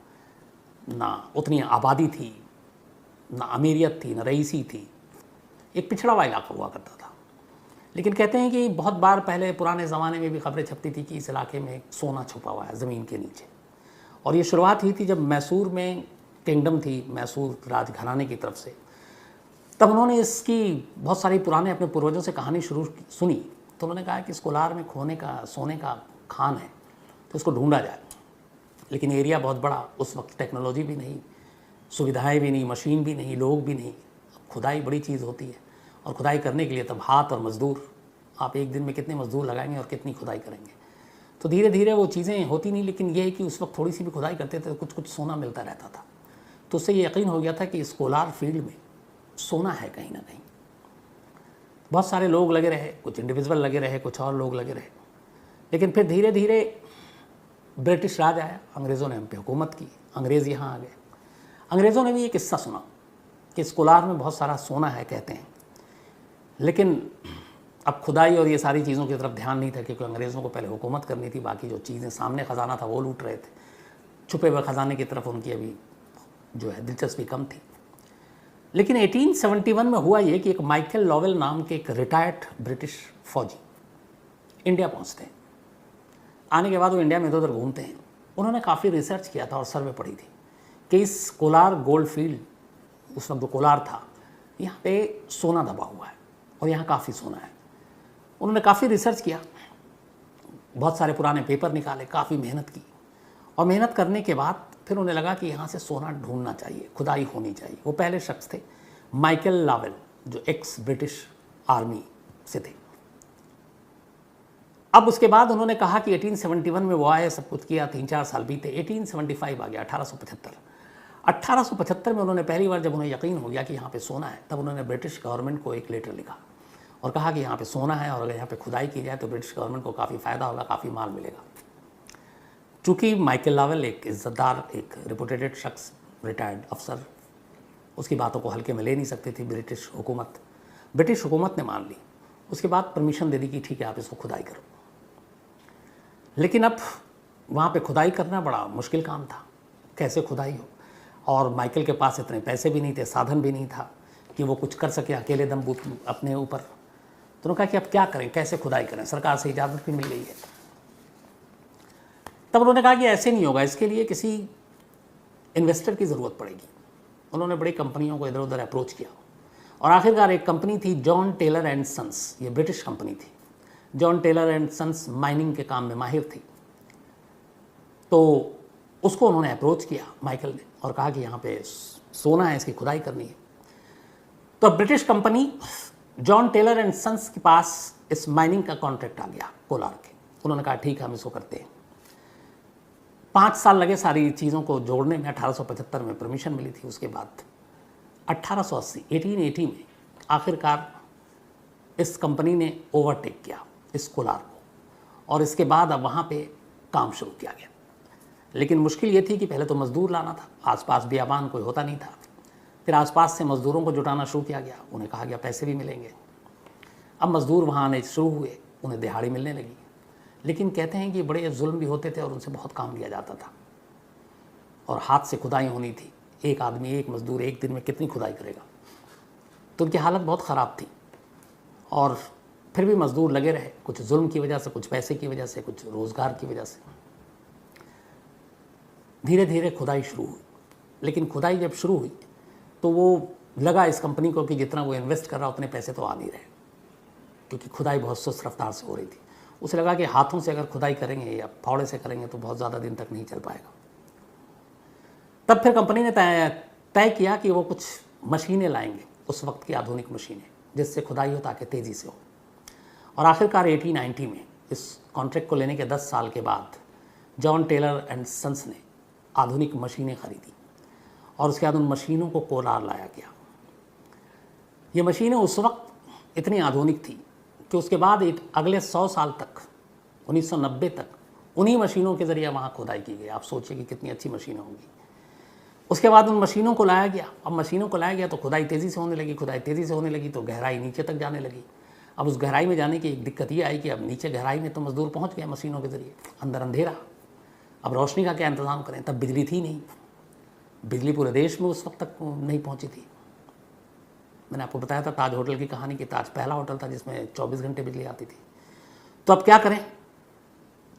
S1: ना उतनी आबादी थी, ना अमीरियत थी, ना रईसी थी। एक पिछड़ा हुआ इलाका हुआ करता था। लेकिन कहते हैं कि बहुत बार पहले पुराने ज़माने में भी खबरें छपती थी कि इस इलाके में सोना छुपा हुआ है ज़मीन के नीचे। और ये शुरुआत हुई थी जब मैसूर में किंगडम थी, मैसूर राजघराने की तरफ से। तब उन्होंने इसकी बहुत सारी पुराने अपने पूर्वजों से कहानी सुनी, तो उन्होंने कहा कि इस कोलार में सोने का खान है, तो इसको ढूंढा जाए। लेकिन एरिया बहुत बड़ा, उस वक्त टेक्नोलॉजी भी नहीं, सुविधाएं भी नहीं, मशीन भी नहीं, लोग भी नहीं। खुदाई बड़ी चीज़ होती है, और खुदाई करने के लिए तब हाथ और मज़दूर, आप एक दिन में कितने मज़दूर लगाएंगे और कितनी खुदाई करेंगे। तो धीरे धीरे वो चीज़ें होती नहीं, लेकिन ये है कि उस वक्त थोड़ी सी भी खुदाई करते थे तो कुछ कुछ सोना मिलता रहता था। तो उससे ये यकीन हो गया था कि इस कोलार फील्ड में सोना है कहीं ना कहीं। बहुत सारे लोग लगे रहे, कुछ इंडिविजुअल लगे रहे, कुछ और लोग लगे रहे। लेकिन फिर धीरे धीरे ब्रिटिश राज आया, अंग्रेज़ों ने हम पे हुकूमत की, अंग्रेज़ यहाँ आ गए। अंग्रेज़ों ने भी ये किस्सा सुना कि इस कोलार में बहुत सारा सोना है कहते हैं, लेकिन अब खुदाई और ये सारी चीज़ों की तरफ ध्यान नहीं था, क्योंकि अंग्रेज़ों को पहले हुकूमत करनी थी, बाकी जो चीज़ें सामने ख़जाना था वो लूट रहे थे। छुपे हुए ख़जाने की तरफ उनकी अभी जो है दिलचस्पी कम थी। लेकिन 1871 में हुआ ये कि एक माइकल लॉवेल नाम के एक रिटायर्ड ब्रिटिश फौजी इंडिया पहुँचते हैं। आने के बाद वो इंडिया में इधर उधर घूमते हैं। उन्होंने काफ़ी रिसर्च किया था और सर्वे पढ़ी थी कि इस कोलार गोल्ड फील्ड, उस वक्त जो कोलार था, यहाँ पे सोना दबा हुआ है और यहाँ काफ़ी सोना है। उन्होंने काफ़ी रिसर्च किया, बहुत सारे पुराने पेपर निकाले, काफ़ी मेहनत की, और मेहनत करने के बाद फिर उन्हें लगा कि यहाँ से सोना ढूंढना चाहिए, खुदाई होनी चाहिए। वो पहले शख्स थे माइकल लॉवेल, जो एक्स ब्रिटिश आर्मी से थे। अब उसके बाद उन्होंने कहा कि 1871 में वो आए, सब कुछ किया, 3-4 साल बीते, 1875 आ गया, 1875 में उन्होंने पहली बार जब उन्हें यकीन हो गया कि यहाँ पे सोना है, तब उन्होंने ब्रिटिश गवर्नमेंट को एक लेटर लिखा और कहा कि यहाँ पे सोना है, और अगर यहाँ पे खुदाई की जाए तो ब्रिटिश गवर्नमेंट को काफ़ी फ़ायदा होगा, काफ़ी माल मिलेगा। चूँकि माइकल लॉवेल एक इज़्ज़तदार, एक रिपुटेटेड शख्स, रिटायर्ड अफसर, उसकी बातों को हल्के में ले नहीं सकती थी ब्रिटिश हुकूमत ने मान ली। उसके बाद परमिशन दे दी कि ठीक है, आप इसको खुदाई करो। लेकिन अब वहाँ पे खुदाई करना बड़ा मुश्किल काम था। कैसे खुदाई हो? और माइकल के पास इतने पैसे भी नहीं थे, साधन भी नहीं था कि वो कुछ कर सके अकेले दम अपने ऊपर। तो उन्होंने कहा कि अब क्या करें, कैसे खुदाई करें, सरकार से इजाज़त भी मिल गई है। तब उन्होंने कहा कि ऐसे नहीं होगा, इसके लिए किसी इन्वेस्टर की ज़रूरत पड़ेगी। उन्होंने बड़ी कंपनियों को इधर उधर अप्रोच किया और आखिरकार एक कंपनी थी जॉन टेलर एंड सन्स, ये ब्रिटिश कंपनी थी। John Taylor and sons mining के काम में माहिर थी, तो उसको उन्होंने अप्रोच किया माइकल ने और कहा कि यहाँ पे सोना है, इसकी खुदाई करनी है। तो British company John Taylor and sons के पास इस माइनिंग का कॉन्ट्रैक्ट आ गया कोलार के। उन्होंने कहा ठीक है, हम इसको करते हैं। 5 साल लगे सारी चीज़ों को जोड़ने में। 1875 में परमिशन मिली थी। उसके बाद 1880 में आखिरकार इस कंपनी ने ओवरटेक किया इस कोलार को और इसके बाद अब वहाँ पे काम शुरू किया गया। लेकिन मुश्किल ये थी कि पहले तो मज़दूर लाना था, आसपास बियाबान कोई होता नहीं था। फिर आसपास से मज़दूरों को जुटाना शुरू किया गया। उन्हें कहा गया पैसे भी मिलेंगे। अब मज़दूर वहाँ आने शुरू हुए, उन्हें दिहाड़ी मिलने लगी। लेकिन कहते हैं कि बड़े जुल्म भी होते थे और उनसे बहुत काम लिया जाता था और हाथ से खुदाई होनी थी। एक आदमी, एक मज़दूर एक दिन में कितनी खुदाई करेगा। तो उनकी हालत बहुत ख़राब थी और फिर भी मज़दूर लगे रहे, कुछ जुल्म की वजह से, कुछ पैसे की वजह से, कुछ रोज़गार की वजह से। धीरे धीरे खुदाई शुरू हुई। लेकिन खुदाई जब शुरू हुई तो वो लगा इस कंपनी को कि जितना वो इन्वेस्ट कर रहा उतने पैसे तो आ नहीं रहे, क्योंकि खुदाई बहुत सुस्त रफ्तार से हो रही थी। उसे लगा कि हाथों से अगर खुदाई करेंगे या फावड़े से करेंगे तो बहुत ज़्यादा दिन तक नहीं चल पाएगा। तब फिर कंपनी ने तय किया कि वो कुछ मशीनें लाएंगे, उस वक्त की आधुनिक मशीनें, जिससे खुदाई हो ताकि तेज़ी से हो। और आखिरकार 1890 में इस कॉन्ट्रैक्ट को लेने के 10 साल के बाद जॉन टेलर एंड सन्स ने आधुनिक मशीनें खरीदी और उसके बाद उन मशीनों को कोलार लाया गया। ये मशीनें उस वक्त इतनी आधुनिक थी कि उसके बाद एक अगले 100 साल तक, 1990 तक, उन्हीं मशीनों के ज़रिए वहाँ खुदाई की गई। आप सोचिए कि कितनी अच्छी मशीनें होंगी। उसके बाद उन मशीनों को लाया गया। अब मशीनों को लाया गया तो खुदाई तेज़ी से होने लगी। खुदाई तेज़ी से होने लगी तो गहराई नीचे तक जाने लगी। अब उस गहराई में जाने की एक दिक्कत ये आई कि अब नीचे गहराई में तो मज़दूर पहुँच गए मशीनों के ज़रिए, अंदर अंधेरा। अब रोशनी का क्या इंतज़ाम करें, तब बिजली थी नहीं। बिजली पूरे देश में उस वक्त तक नहीं पहुँची थी। मैंने आपको बताया था ताज होटल की कहानी कि ताज पहला होटल था जिसमें 24 घंटे बिजली आती थी। तो अब क्या करें?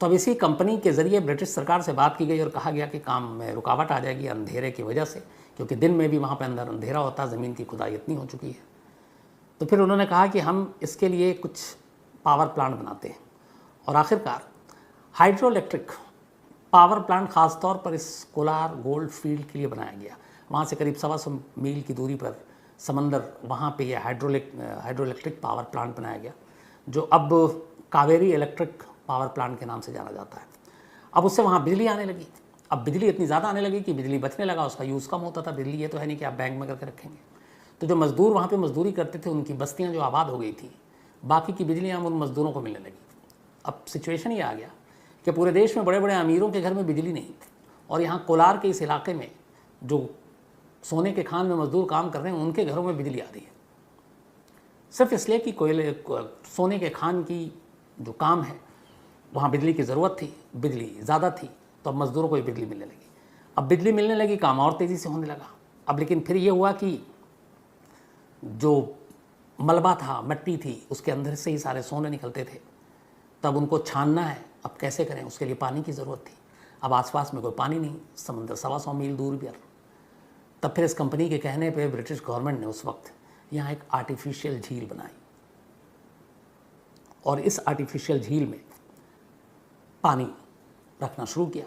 S1: तो अब इसी कंपनी के ज़रिए ब्रिटिश सरकार से बात की गई और कहा गया कि काम में रुकावट आ जाएगी अंधेरे की वजह से, क्योंकि दिन में भी वहाँ पे अंदर अंधेरा होता है, ज़मीन की खुदाई इतनी हो चुकी है। तो फिर उन्होंने कहा कि हम इसके लिए कुछ पावर प्लांट बनाते हैं और आखिरकार हाइड्रो इलेक्ट्रिक पावर प्लांट ख़ास तौर पर इस कोलार गोल्ड फील्ड के लिए बनाया गया। वहाँ से करीब 125 मील की दूरी पर समंदर, वहाँ पे ये हाइड्रो इलेक्ट्रिक पावर प्लांट बनाया गया, जो अब कावेरी इलेक्ट्रिक पावर प्लांट के नाम से जाना जाता है। अब उससे वहाँ बिजली आने लगी। अब बिजली इतनी ज़्यादा आने लगी कि बिजली बचने लगा, उसका यूज़ कम होता था। बिजली ये तो है नहीं कि आप बैंक में करके रखेंगे। तो जो मज़दूर वहाँ पे मज़दूरी करते थे, उनकी बस्तियाँ जो आबाद हो गई थी, बाकी की बिजलियाँ उन मज़दूरों को मिलने लगी। अब सिचुएशन ये आ गया कि पूरे देश में बड़े बड़े अमीरों के घर में बिजली नहीं, और यहाँ कोलार के इस इलाके में जो सोने के खान में मज़दूर काम कर रहे हैं, उनके घरों में बिजली आ रही है, सिर्फ इसलिए कि कोयले सोने के खान की जो काम है वहाँ बिजली की ज़रूरत थी, बिजली ज़्यादा थी, तो अब मज़दूरों को ये बिजली मिलने लगी। अब बिजली मिलने लगी, काम और तेज़ी से होने लगा। अब लेकिन फिर ये हुआ कि जो मलबा था, मिट्टी थी, उसके अंदर से ही सारे सोने निकलते थे। तब उनको छानना है, अब कैसे करें? उसके लिए पानी की ज़रूरत थी। अब आसपास में कोई पानी नहीं, समंदर 125 मील दूर पर। तब फिर इस कंपनी के कहने पे ब्रिटिश गवर्नमेंट ने उस वक्त यहाँ एक आर्टिफिशियल झील बनाई और इस आर्टिफिशियल झील में पानी रखना शुरू किया।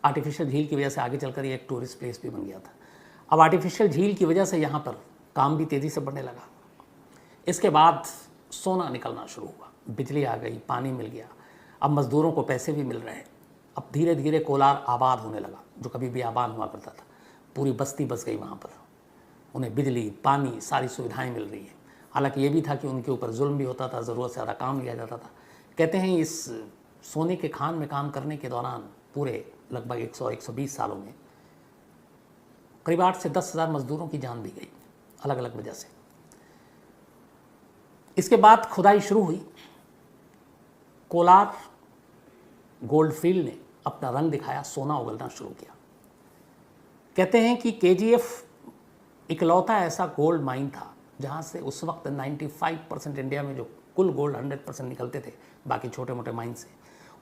S1: आर्टिफिशियल झील की वजह से आगे चलकर ये एक टूरिस्ट प्लेस भी बन गया था। अब आर्टिफिशियल झील की वजह से यहाँ पर काम भी तेज़ी से बढ़ने लगा। इसके बाद सोना निकलना शुरू हुआ, बिजली आ गई, पानी मिल गया, अब मज़दूरों को पैसे भी मिल रहे हैं। अब धीरे धीरे कोलार आबाद होने लगा, जो कभी भी आबाद हुआ करता था। पूरी बस्ती बस गई वहाँ पर, उन्हें बिजली, पानी, सारी सुविधाएं मिल रही हैं। हालांकि ये भी था कि उनके ऊपर जुल्म भी होता था, ज़रूरत से ज़्यादा काम लिया जाता था। कहते हैं इस सोने के खान में काम करने के दौरान पूरे लगभग 100-120 सालों में करीब 8 से 10 हज़ार मज़दूरों की जान भी गई, अलग अलग वजह से। इसके बाद खुदाई शुरू हुई। कोलार गोल्ड फील्ड ने अपना रंग दिखाया, सोना उगलना शुरू किया। कहते हैं कि केजीएफ इकलौता ऐसा गोल्ड माइन था जहाँ से उस वक्त 95% इंडिया में जो कुल गोल्ड 100% निकलते थे बाकी छोटे मोटे माइन से,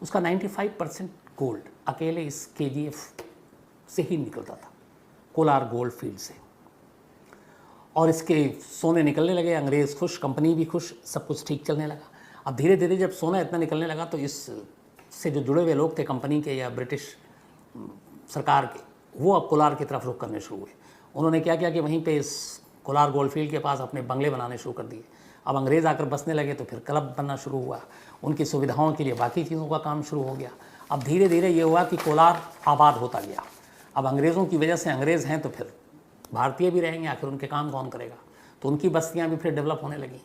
S1: उसका 95% गोल्ड अकेले इस केजीएफ से ही निकलता था, कोलार गोल्ड फील्ड से। और इसके सोने निकलने लगे, अंग्रेज़ खुश, कंपनी भी खुश, सब कुछ ठीक चलने लगा। अब धीरे धीरे जब सोना इतना निकलने लगा तो इससे जो जुड़े हुए लोग थे कंपनी के या ब्रिटिश सरकार के, वो अब कोलार की तरफ रुख करने शुरू हुए। उन्होंने क्या किया कि वहीं पे इस कोलार गोल्ड फील्ड के पास अपने बंगले बनाने शुरू कर दिए। अब अंग्रेज़ आकर बसने लगे तो फिर क्लब बनना शुरू हुआ, उनकी सुविधाओं के लिए बाकी चीज़ों का काम शुरू हो गया। अब धीरे धीरे ये हुआ कि कोलार आबाद होता गया। अब अंग्रेज़ों की वजह से, अंग्रेज़ हैं तो फिर भारतीय भी रहेंगे, आखिर उनके काम कौन करेगा, तो उनकी बस्तियाँ भी फिर डेवलप होने लगीं।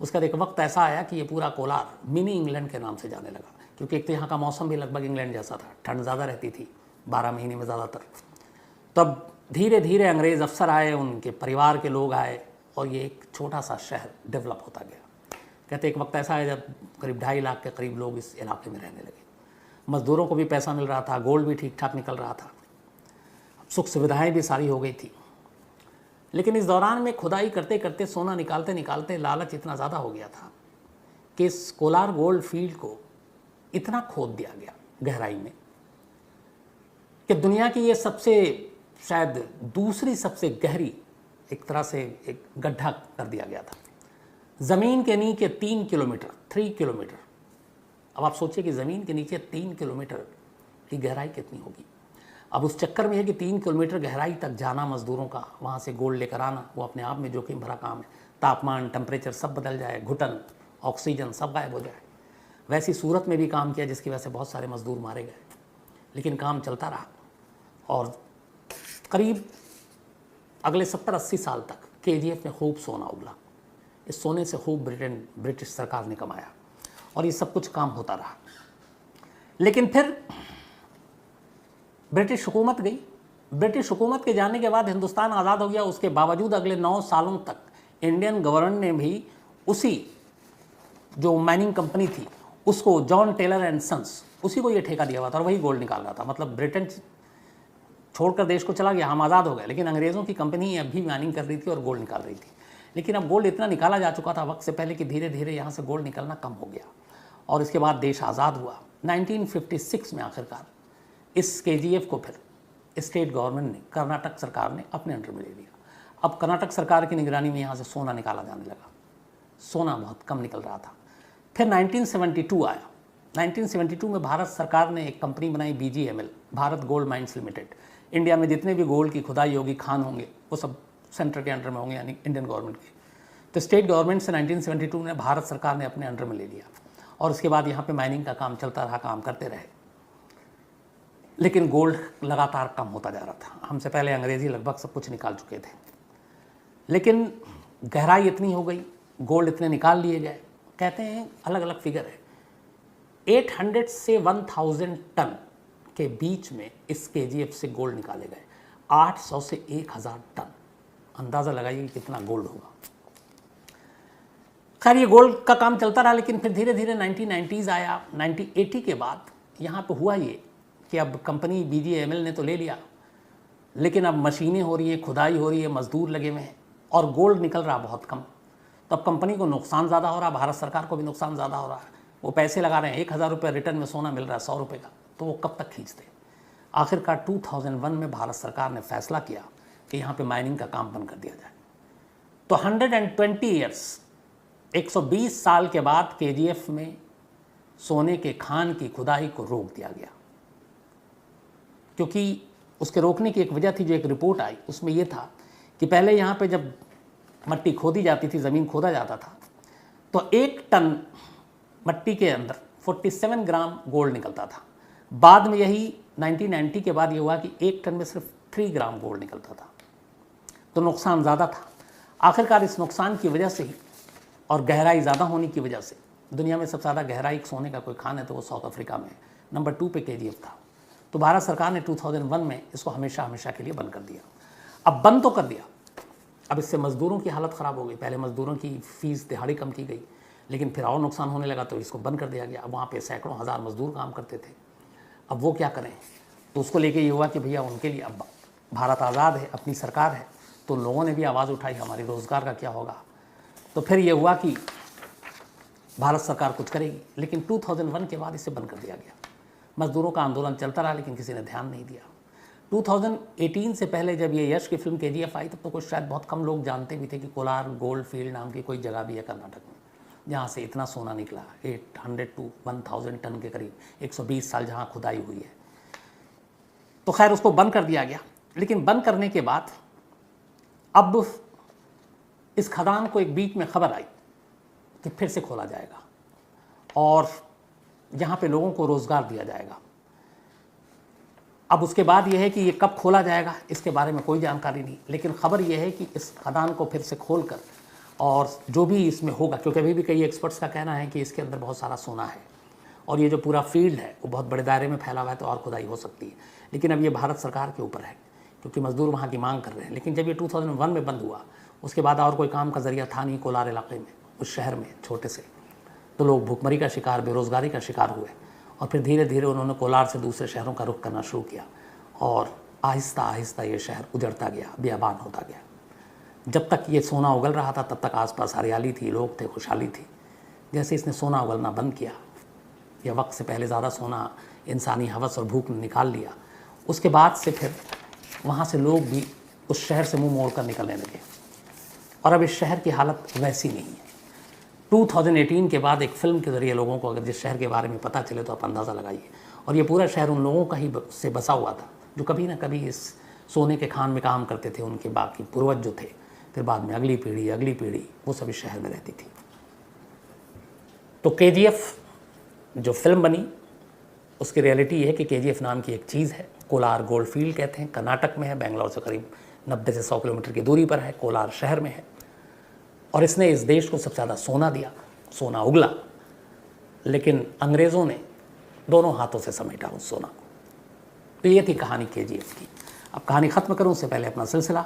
S1: उसका एक वक्त ऐसा आया कि ये पूरा कोलार मिनी इंग्लैंड के नाम से जाने लगा, क्योंकि एक तो यहाँ का मौसम भी लगभग इंग्लैंड जैसा था, ठंड ज़्यादा रहती थी 12 महीने में ज़्यादातर। तब धीरे धीरे अंग्रेज़ अफसर आए, उनके परिवार के लोग आए और ये एक छोटा सा शहर डेवलप होता गया। कहते एक वक्त ऐसा आया जब करीब 2.5 लाख के करीब लोग इस इलाके में रहने लगे। मज़दूरों को भी पैसा मिल रहा था, गोल्ड भी ठीक ठाक निकल रहा था, सुख सुविधाएँ भी सारी हो गई थी। लेकिन इस दौरान में खुदाई करते करते, सोना निकालते निकालते लालच इतना ज़्यादा हो गया था कि इस कोलार गोल्ड फील्ड को इतना खोद दिया गया गहराई में कि दुनिया की ये सबसे, शायद दूसरी सबसे गहरी, एक तरह से एक गड्ढा कर दिया गया था। ज़मीन के नीचे 3 किलोमीटर, 3 किलोमीटर। अब आप सोचिए कि ज़मीन के नीचे 3 किलोमीटर की गहराई कितनी होगी। अब उस चक्कर में है कि 3 किलोमीटर गहराई तक जाना मज़दूरों का, वहाँ से गोल्ड लेकर आना, वो अपने आप में जोखिम भरा काम है। तापमान, टेम्परेचर सब बदल जाए, घुटन, ऑक्सीजन सब गायब हो जाए। वैसी सूरत में भी काम किया जिसकी वजह से बहुत सारे मज़दूर मारे गए, लेकिन काम चलता रहा। और करीब अगले 70-80 साल तक केजीएफ में खूब सोना उगला। इस सोने से खूब ब्रिटिश सरकार ने कमाया और ये सब कुछ काम होता रहा। लेकिन फिर ब्रिटिश हुकूमत गई। ब्रिटिश हुकूमत के जाने के बाद हिंदुस्तान आज़ाद हो गया। उसके बावजूद अगले 9 सालों तक इंडियन गवर्नमेंट ने भी उसी जो माइनिंग कंपनी थी उसको, जॉन टेलर एंड सन्स, उसी को ये ठेका दिया हुआ था और वही गोल्ड निकाल रहा था। मतलब ब्रिटेन छोड़कर देश को चला गया, हम आज़ाद हो गए, लेकिन अंग्रेज़ों की कंपनी अब भी माइनिंग कर रही थी और गोल्ड निकाल रही थी। लेकिन अब गोल्ड इतना निकाला जा चुका था वक्त से पहले कि धीरे धीरे यहाँ से गोल्ड निकलना कम हो गया और इसके बाद देश आज़ाद हुआ। 1956 में आखिरकार इस केजीएफ को फिर स्टेट गवर्नमेंट ने, कर्नाटक सरकार ने अपने अंडर में ले लिया। अब कर्नाटक सरकार की निगरानी में यहाँ से सोना निकाला जाने लगा। सोना बहुत कम निकल रहा था। फिर 1972 आया। 1972 में भारत सरकार ने एक कंपनी बनाई, BGML, Bharat gold mines limited. India में जितने भी गोल्ड की खुदाई होगी, खान होंगे, वो सब सेंटर के अंडर में होंगे, यानी इंडियन गवर्नमेंट के। तो स्टेट गवर्नमेंट से 1972 में भारत सरकार ने अपने अंडर में ले लिया और उसके बाद यहाँ पे माइनिंग का काम चलता रहा, काम करते रहे। लेकिन गोल्ड लगातार कम होता जा रहा था। हमसे पहले अंग्रेज़ी लगभग सब कुछ निकाल चुके थे, लेकिन गहराई इतनी हो गई, गोल्ड इतने निकाल लिए गए। कहते हैं अलग अलग फिगर है, 800 से 1000 टन के बीच में इस केजीएफ से गोल्ड निकाले गए। 800 से 1000 टन, अंदाज़ा लगाइए कितना गोल्ड होगा। खैर ये गोल्ड का काम चलता रहा, लेकिन फिर धीरे धीरे 1990s आया। 1980 के बाद यहाँ पे हुआ ये कि अब कंपनी BGML ने तो ले लिया, लेकिन अब मशीनें हो रही हैं, खुदाई हो रही है, मज़दूर लगे हुए हैं और गोल्ड निकल रहा बहुत कम। तो अब कंपनी को नुकसान ज़्यादा हो रहा, भारत सरकार को भी नुकसान ज़्यादा हो रहा है। वो पैसे लगा रहे हैं, 1000 रुपये रिटर्न में सोना मिल रहा है 100 रुपये का, तो वो कब तक खींचते। आखिरकार 2001 में भारत सरकार ने फैसला किया कि यहाँ पे माइनिंग का काम बंद कर दिया जाए। तो 120 ईयर्स, 120 साल के बाद केजीएफ में सोने के खान की खुदाई को रोक दिया गया, क्योंकि उसके रोकने की एक वजह थी। जो एक रिपोर्ट आई उसमें यह था कि पहले यहाँ पे जब मट्टी खोदी जाती थी, ज़मीन खोदा जाता था, तो 1 टन मट्टी के अंदर 47 ग्राम गोल्ड निकलता था। बाद में यही 1990 के बाद ये हुआ कि 1 टन में सिर्फ 3 ग्राम गोल्ड निकलता था, तो नुकसान ज़्यादा था। आखिरकार इस नुकसान की वजह से ही और गहराई ज़्यादा होने की वजह से, दुनिया में सबसे ज़्यादा गहराई सोने का कोई खान है तो वो साउथ अफ्रीका में, नंबर 2 पे केजीएफ था। तो भारत सरकार ने 2001 में इसको हमेशा हमेशा के लिए बंद कर दिया। अब बंद तो कर दिया, अब इससे मज़दूरों की हालत ख़राब हो गई। पहले मज़दूरों की फ़ीस दिहाड़ी कम की गई, लेकिन फिर और नुकसान होने लगा तो इसको बंद कर दिया गया। अब वहाँ पे सैकड़ों हज़ार मज़दूर काम करते थे, अब वो क्या करें। तो उसको लेके ये हुआ कि भैया उनके लिए अब भारत आज़ाद है, अपनी सरकार है, तो लोगों ने भी आवाज़ उठाई हमारी रोज़गार का क्या होगा। तो फिर ये हुआ कि भारत सरकार कुछ करेगी, लेकिन 2001 के बाद इसे बंद कर दिया गया। मजदूरों का आंदोलन चलता रहा, लेकिन किसी ने ध्यान नहीं दिया। 2018 से पहले जब ये यश की फिल्म KGF आई, तब तो कुछ शायद बहुत कम लोग जानते भी थे कि कोलार गोल्ड फील्ड नाम की कोई जगह भी है कर्नाटक में, जहाँ से इतना सोना निकला, 800 to 1000 टन के करीब, 120 साल जहाँ खुदाई हुई है। तो खैर उसको बंद कर दिया गया, लेकिन बंद करने के बाद अब इस खदान को एक बीच में खबर आई कि फिर से खोला जाएगा और यहाँ पे लोगों को रोज़गार दिया जाएगा। अब उसके बाद यह है कि ये कब खोला जाएगा इसके बारे में कोई जानकारी नहीं, लेकिन ख़बर यह है कि इस खदान को फिर से खोलकर और जो भी इसमें होगा, क्योंकि अभी भी कई एक्सपर्ट्स का कहना है कि इसके अंदर बहुत सारा सोना है और ये जो पूरा फील्ड है वो बहुत बड़े दायरे में फैला हुआ है, तो और खुदाई हो सकती है। लेकिन अब ये भारत सरकार के ऊपर है, क्योंकि मज़दूर वहाँ की मांग कर रहे हैं। लेकिन जब ये 2001 में बंद हुआ, उसके बाद और कोई काम का ज़रिया था नहीं कोलार इलाके में, उस शहर में छोटे से, तो लोग भूखमरी का शिकार, बेरोज़गारी का शिकार हुए और फिर धीरे धीरे उन्होंने कोलार से दूसरे शहरों का रुख करना शुरू किया और आहिस्ता आहिस्ता ये शहर उजड़ता गया, बेआबान होता गया। जब तक ये सोना उगल रहा था तब तक आसपास हरियाली थी, लोग थे, खुशहाली थी। जैसे इसने सोना उगलना बंद किया या वक्त से पहले ज़्यादा सोना इंसानी हवस और भूख ने निकाल लिया, उसके बाद से फिर वहाँ से लोग भी उस शहर से मुंह मोड़ कर निकलने लगे और अब इस शहर की हालत वैसी नहीं है। 2018 के बाद एक फ़िल्म के ज़रिए लोगों को अगर जिस शहर के बारे में पता चले तो आप अंदाज़ा लगाइए। और ये पूरा शहर उन लोगों का ही से बसा हुआ था जो कभी ना कभी इस सोने के खान में काम करते थे, उनके बाकी पूर्वज जो थे, फिर बाद में अगली पीढ़ी वो सब इस शहर में रहती थी। तो KGF जो फिल्म बनी उसकी रियलिटी ये है कि KGF नाम की एक चीज़ है, कोलार गोल्ड फील्ड कहते हैं, कर्नाटक में है, बेंगलोर से करीब 90 से 100 किलोमीटर की दूरी पर है, कोलार शहर में है। और इसने इस देश को सबसे ज़्यादा सोना दिया, सोना उगला, लेकिन अंग्रेज़ों ने दोनों हाथों से समेटा उस सोना को। तो ये थी कहानी KGF की। अब कहानी ख़त्म करूँ उससे पहले अपना सिलसिला।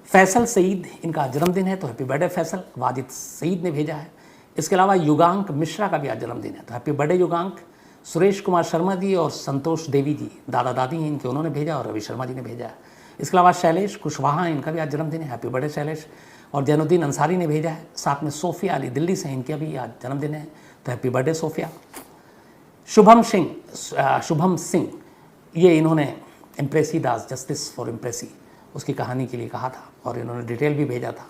S1: फैसल सईद इनका जन्मदिन है, तो हैप्पी बर्थडे फैसल, वाजिद सईद ने भेजा है। इसके अलावा युगांक मिश्रा का भी आज जन्मदिन है, तो हैप्पी बर्थडे युगांक। सुरेश कुमार शर्मा जी और संतोष देवी जी दादा दादी हैं इनके, उन्होंने भेजा, और रवि शर्मा जी ने भेजा है। इसके अलावा शैलेश कुशवाहा इनका भी आज जन्मदिन है, हैप्पी बर्थडे शैलेश। और जैनुद्दीन अंसारी ने भेजा है। साथ में सोफिया अली दिल्ली से, इनका भी आज जन्मदिन है, तो happy birthday Sophia. Shubham Singh ये इन्होंने इम्प्रेसी दास, जस्टिस फॉर इम्प्रेसी, उसकी कहानी के लिए कहा था और इन्होंने डिटेल भी भेजा था।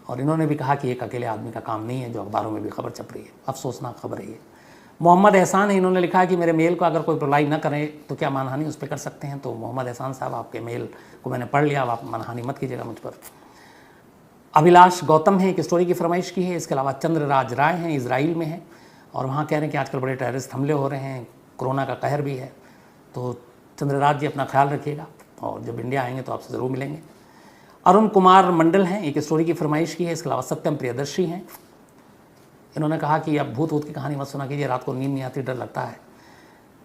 S1: और इन्होंने भी कहा कि एक अकेले आदमी का काम नहीं है, जो अखबारों में भी खबर छप रही है, अफसोसनाक खबर है ये। मोहम्मद एहसान है, इन्होंने लिखा है कि मेरे मेल को अगर कोई रिप्लाई न करे तो क्या मानहानि उस पर कर सकते हैं। तो मोहम्मद एहसान साहब, आपके मेल को मैंने पढ़ लिया, अब आप मानहानि मत कीजिएगा मुझ पर। अभिलाष गौतम है, एक स्टोरी की फरमाइश की है। इसके अलावा चंद्रराज राय हैं, इजराइल में हैं और वहाँ कह रहे हैं कि आजकल बड़े टेररिस्ट हमले हो रहे हैं, कोरोना का कहर भी है। तो चंद्रराज जी अपना ख्याल रखिएगा और जब इंडिया आएंगे तो आपसे ज़रूर मिलेंगे। अरुण कुमार मंडल हैं, एक स्टोरी की फरमाइश की है। इसके अलावा सत्यम प्रियदर्शी हैं, इन्होंने कहा कि अब भूत की कहानी मत सुना कीजिए, रात को नींद नहीं आती, डर लगता है।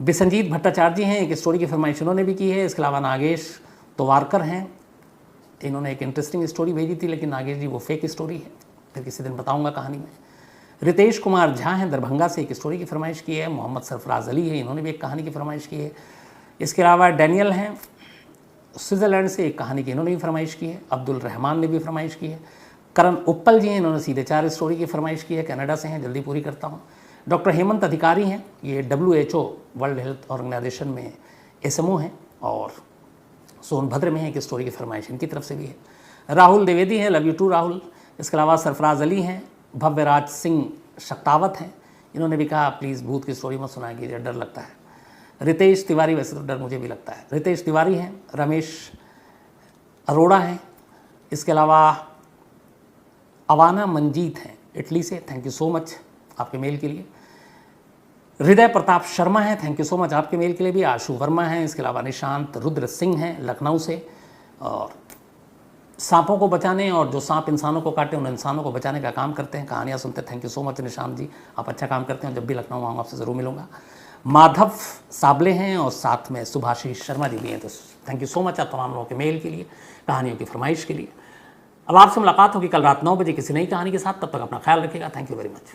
S1: बिसंजीत भट्टाचार्य जी हैं, एक स्टोरी की फरमाइश इन्होंने भी की है। इसके अलावा नागेश तोवारकर हैं, इन्होंने एक इंटरेस्टिंग स्टोरी भेजी थी, लेकिन नागेश जी वो फेक स्टोरी है, फिर किसी दिन बताऊंगा कहानी में। रितेश कुमार झा हैं, दरभंगा से, एक स्टोरी की फरमाइश की है। मोहम्मद सरफराज अली है, इन्होंने भी एक कहानी की फरमाइश की है। इसके अलावा डैनियल हैं, स्विट्ज़रलैंड से, एक कहानी की इन्होंने भी फरमाइश की है। अब्दुल रहमान ने भी फरमाइश की है। करण उप्पल जी हैं, इन्होंने सीधे 4 स्टोरी की फरमाइश की है, कनाडा से हैं, जल्दी पूरी करता हूँ। डॉक्टर हेमंत अधिकारी हैं, ये WHO वर्ल्ड हेल्थ ऑर्गेनाइजेशन में SMO हैं और सोनभद्र में है, एक स्टोरी की फरमाइश इनकी तरफ से भी है। राहुल द्विवेदी हैं, लव यू टू राहुल। इसके अलावा सरफराज अली हैं, भव्यराज सिंह शक्तावत हैं, इन्होंने भी कहा प्लीज़ भूत की स्टोरी मत सुनाया कीजिए, डर लगता है। रितेश तिवारी, वैसे तो डर मुझे भी लगता है। रितेश तिवारी हैं। रमेश अरोड़ा हैं। इसके अलावा अवाना मंजीत हैं, इटली से, थैंक यू सो मच आपके मेल के लिए। हृदय प्रताप शर्मा हैं, थैंक यू सो मच आपके मेल के लिए भी। आशु वर्मा हैं। इसके अलावा निशांत रुद्र सिंह हैं, लखनऊ से, और सांपों को बचाने और जो सांप इंसानों को काटे उन इंसानों को बचाने का काम करते हैं, कहानियाँ सुनते हैं। Thank you so much Nishant ji, आप अच्छा काम करते हैं। जब भी लखनऊ आऊँगा आपसे ज़रूर मिलूंगा। माधव साबले हैं और साथ में सुभाषी शर्मा जी भी हैं, तो थैंक यू सो मच आप तमाम लोगों के मेल के लिए, कहानियों की फरमाइश के लिए। अब आपसे मुलाकात होगी कल रात 9 बजे किसी नई कहानी के साथ, तब तक अपना ख्याल रखिएगा। Thank you very much.